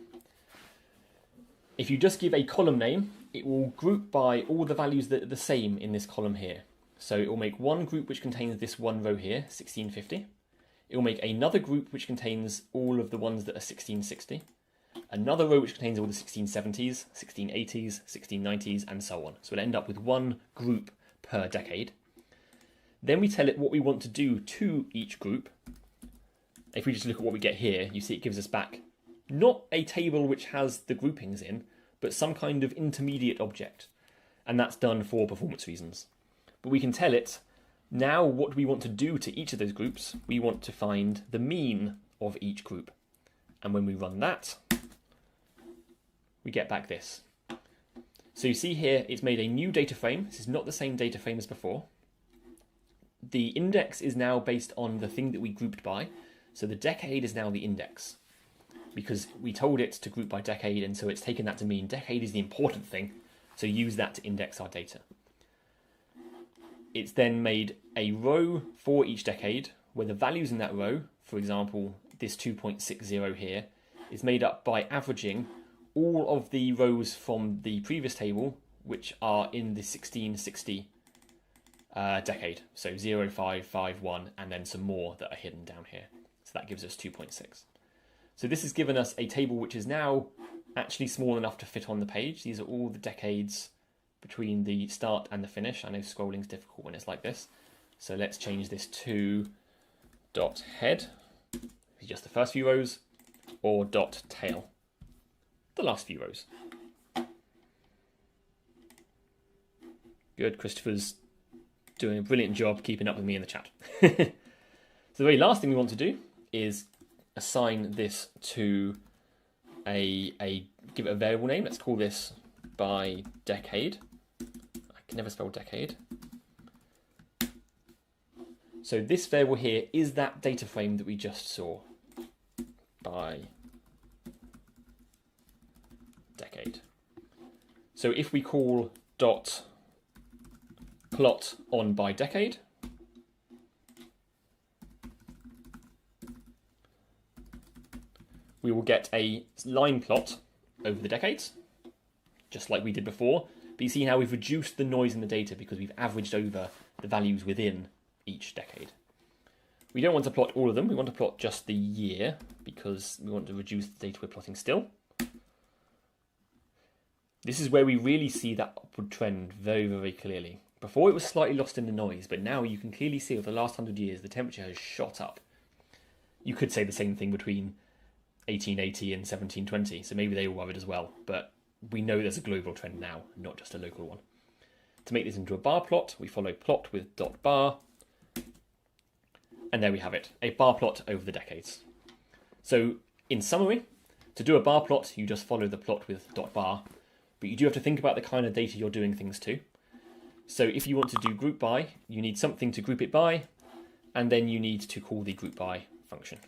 If you just give a column name, it will group by all the values that are the same in this column here. So it will make one group which contains this one row here, 1650. It will make another group which contains all of the ones that are 1660. Another row which contains all the 1670s, 1680s, 1690s, and so on. So it'll end up with one group per decade. Then we tell it what we want to do to each group. If we just look at what we get here, you see it gives us back not a table which has the groupings in, but some kind of intermediate object. And that's done for performance reasons. But we can tell it now what we want to do to each of those groups. We want to find the mean of each group. And when we run that, we get back this. So you see here, it's made a new data frame. This is not the same data frame as before. The index is now based on the thing that we grouped by. So the decade is now the index, because we told it to group by decade, and so it's taken that to mean decade is the important thing. So use that to index our data. It's then made a row for each decade where the values in that row, for example, this 2.60 here, is made up by averaging all of the rows from the previous table, which are in the 1660 decade. So 0, 5, 5, 1, and then some more that are hidden down here. So that gives us 2.6. So this has given us a table which is now actually small enough to fit on the page. These are all the decades between the start and the finish. I know scrolling's difficult when it's like this. So let's change this to dot head, just the first few rows, or dot tail, the last few rows. Good, Christopher's doing a brilliant job keeping up with me in the chat. So the very last thing we want to do is assign this to give it a variable name. Let's call this by decade. I can never spell decade. So this variable here is that data frame that we just saw, by decade. So if we call dot plot on by decade, we will get a line plot over the decades, just like we did before. But you see how we've reduced the noise in the data because we've averaged over the values within each decade. We don't want to plot all of them, we want to plot just the year, because we want to reduce the data we're plotting still. This is where we really see that upward trend very, very clearly. Before it was slightly lost in the noise, but now you can clearly see over the last 100 years the temperature has shot up. You could say the same thing between 1880 and 1720, so maybe they were worried as well, but we know there's a global trend now, not just a local one. To make this into a bar plot, we follow plot with dot bar, and there we have it, a bar plot over the decades. So in summary, to do a bar plot, you just follow the plot with dot bar, but you do have to think about the kind of data you're doing things to. So if you want to do group by, you need something to group it by, and then you need to call the group by function.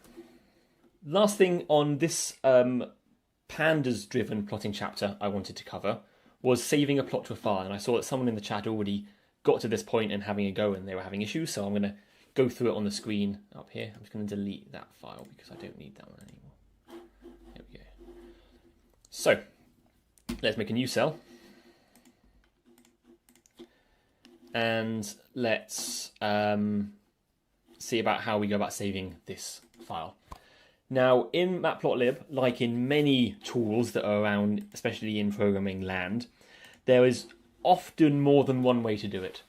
Last thing on this pandas-driven plotting chapter I wanted to cover was saving a plot to a file, and I saw that someone in the chat already got to this point and having a go and they were having issues, so I'm going to go through it on the screen up here. I'm just going to delete that file because I don't need that one anymore. There we go. So, let's make a new cell. And let's see about how we go about saving this file. Now, in Matplotlib, like in many tools that are around, especially in programming land, there is often more than one way to do it.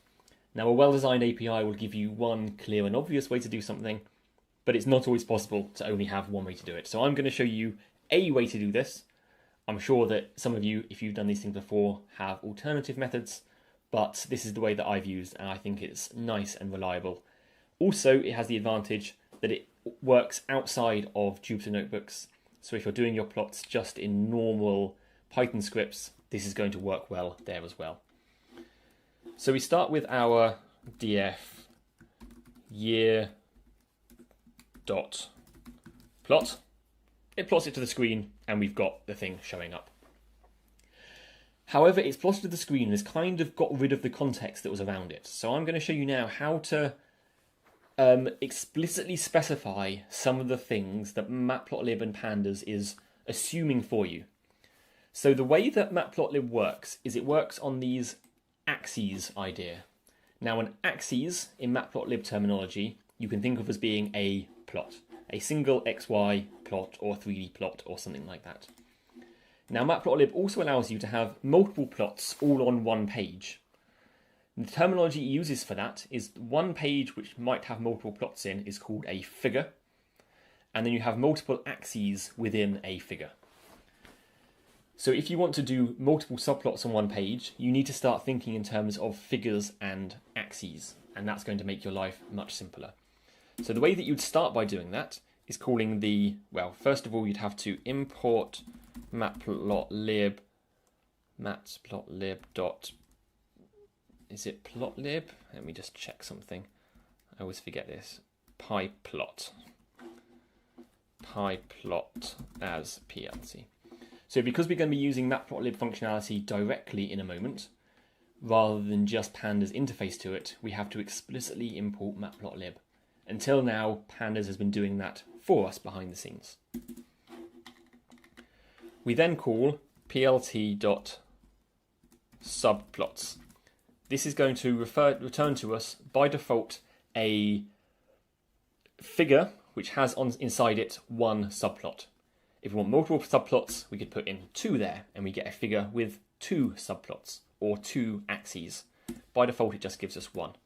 Now, a well-designed API will give you one clear and obvious way to do something, but it's not always possible to only have one way to do it. So I'm going to show you a way to do this. I'm sure that some of you, if you've done these things before, have alternative methods, but this is the way that I've used, and I think it's nice and reliable. Also, it has the advantage that it works outside of Jupyter Notebooks. So if you're doing your plots just in normal Python scripts, this is going to work well there as well. So we start with our df year dot plot. It plots it to the screen and we've got the thing showing up. However, it's plotted to the screen and has kind of got rid of the context that was around it. So I'm going to show you now how to explicitly specify some of the things that Matplotlib and Pandas is assuming for you. So the way that Matplotlib works is it works on these axes idea. Now an axis in Matplotlib terminology you can think of as being a plot, a single XY plot or 3D plot or something like that. Now Matplotlib also allows you to have multiple plots all on one page. The terminology it uses for that is one page which might have multiple plots in is called a figure, and then you have multiple axes within a figure. So if you want to do multiple subplots on one page, you need to start thinking in terms of figures and axes, and that's going to make your life much simpler. So the way that you'd start by doing that is calling the, well, first of all you'd have to import matplotlib dot, is it plotlib? Let me just check something. I always forget this. pyplot as PLT. So because we're going to be using Matplotlib functionality directly in a moment, rather than just Pandas interface to it, we have to explicitly import Matplotlib. Until now, Pandas has been doing that for us behind the scenes. We then call plt.subplots. This is going to return to us by default a figure which has inside it one subplot. If we want multiple subplots, we could put in 2 there, and we get a figure with 2 subplots, or 2 axes. By default, it just gives us 1.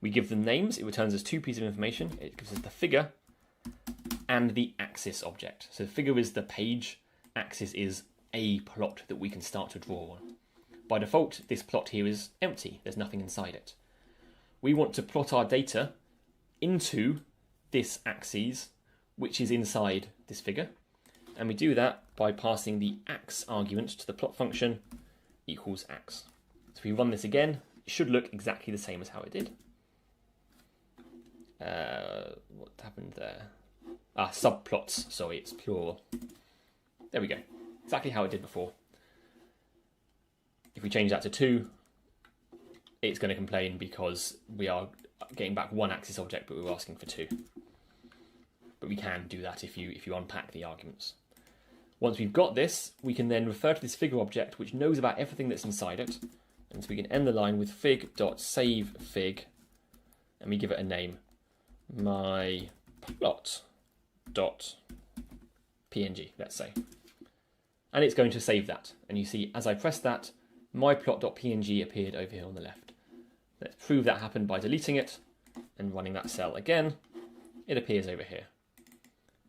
We give them names, it returns us 2 pieces of information. It gives us the figure and the axis object. So the figure is the page, axis is a plot that we can start to draw on. By default, this plot here is empty, there's nothing inside it. We want to plot our data into this axis, which is inside this figure. And we do that by passing the ax argument to the plot function equals ax. So if we run this again, it should look exactly the same as how it did. What happened there? Subplots, sorry, it's plural. There we go, exactly how it did before. If we change that to 2, it's going to complain because we are getting back 1 axis object, but we're asking for 2. But we can do that if you unpack the arguments. Once we've got this, we can then refer to this figure object, which knows about everything that's inside it. And so we can end the line with fig.savefig, and we give it a name. my plot.png, let's say. And it's going to save that. And you see, as I press that, my plot.png appeared over here on the left. Let's prove that happened by deleting it and running that cell again. It appears over here.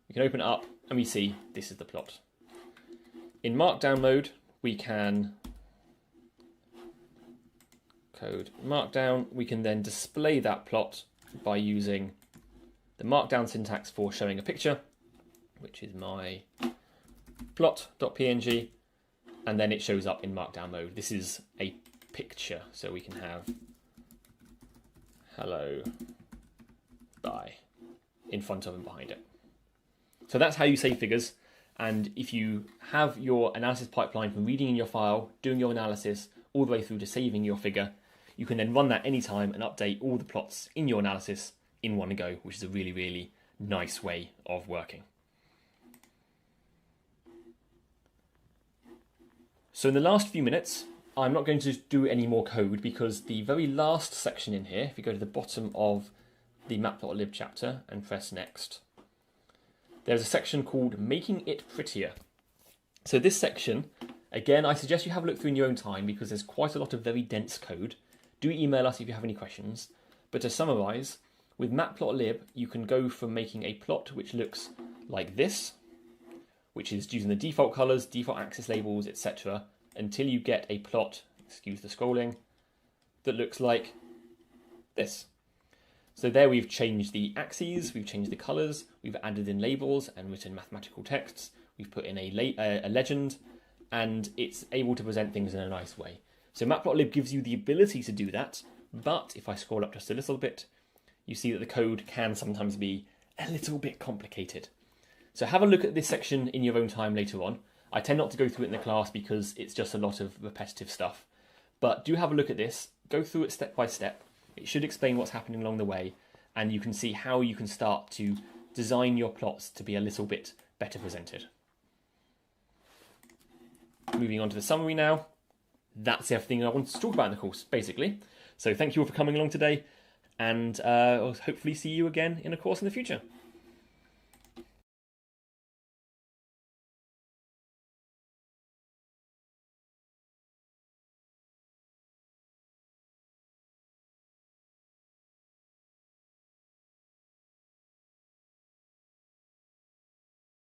We can open it up and we see this is the plot. In Markdown mode, we can code Markdown. We can then display that plot by using the Markdown syntax for showing a picture, which is my plot.png, and then it shows up in Markdown mode. This is a picture, so we can have hello, bye in front of and behind it. So that's how you save figures. And if you have your analysis pipeline from reading in your file, doing your analysis, all the way through to saving your figure, you can then run that anytime and update all the plots in your analysis in one go, which is a really, really nice way of working. So in the last few minutes, I'm not going to do any more code because the very last section in here, if you go to the bottom of the Matplotlib chapter and press next, there's a section called Making It Prettier. So this section, again, I suggest you have a look through in your own time because there's quite a lot of very dense code. Do email us if you have any questions. But to summarize, with Matplotlib, you can go from making a plot which looks like this, which is using the default colors, default axis labels, etc., until you get a plot, excuse the scrolling, that looks like this. So there we've changed the axes, we've changed the colors, we've added in labels and written mathematical texts, we've put in a legend, and it's able to present things in a nice way. So Matplotlib gives you the ability to do that, but if I scroll up just a little bit, you see that the code can sometimes be a little bit complicated. So have a look at this section in your own time later on. I tend not to go through it in the class because it's just a lot of repetitive stuff. But do have a look at this, go through it step by step. It should explain what's happening along the way, and you can see how you can start to design your plots to be a little bit better presented. Moving on to the summary now. That's everything I wanted to talk about in the course, basically. So thank you all for coming along today, and I'll hopefully see you again in a course in the future.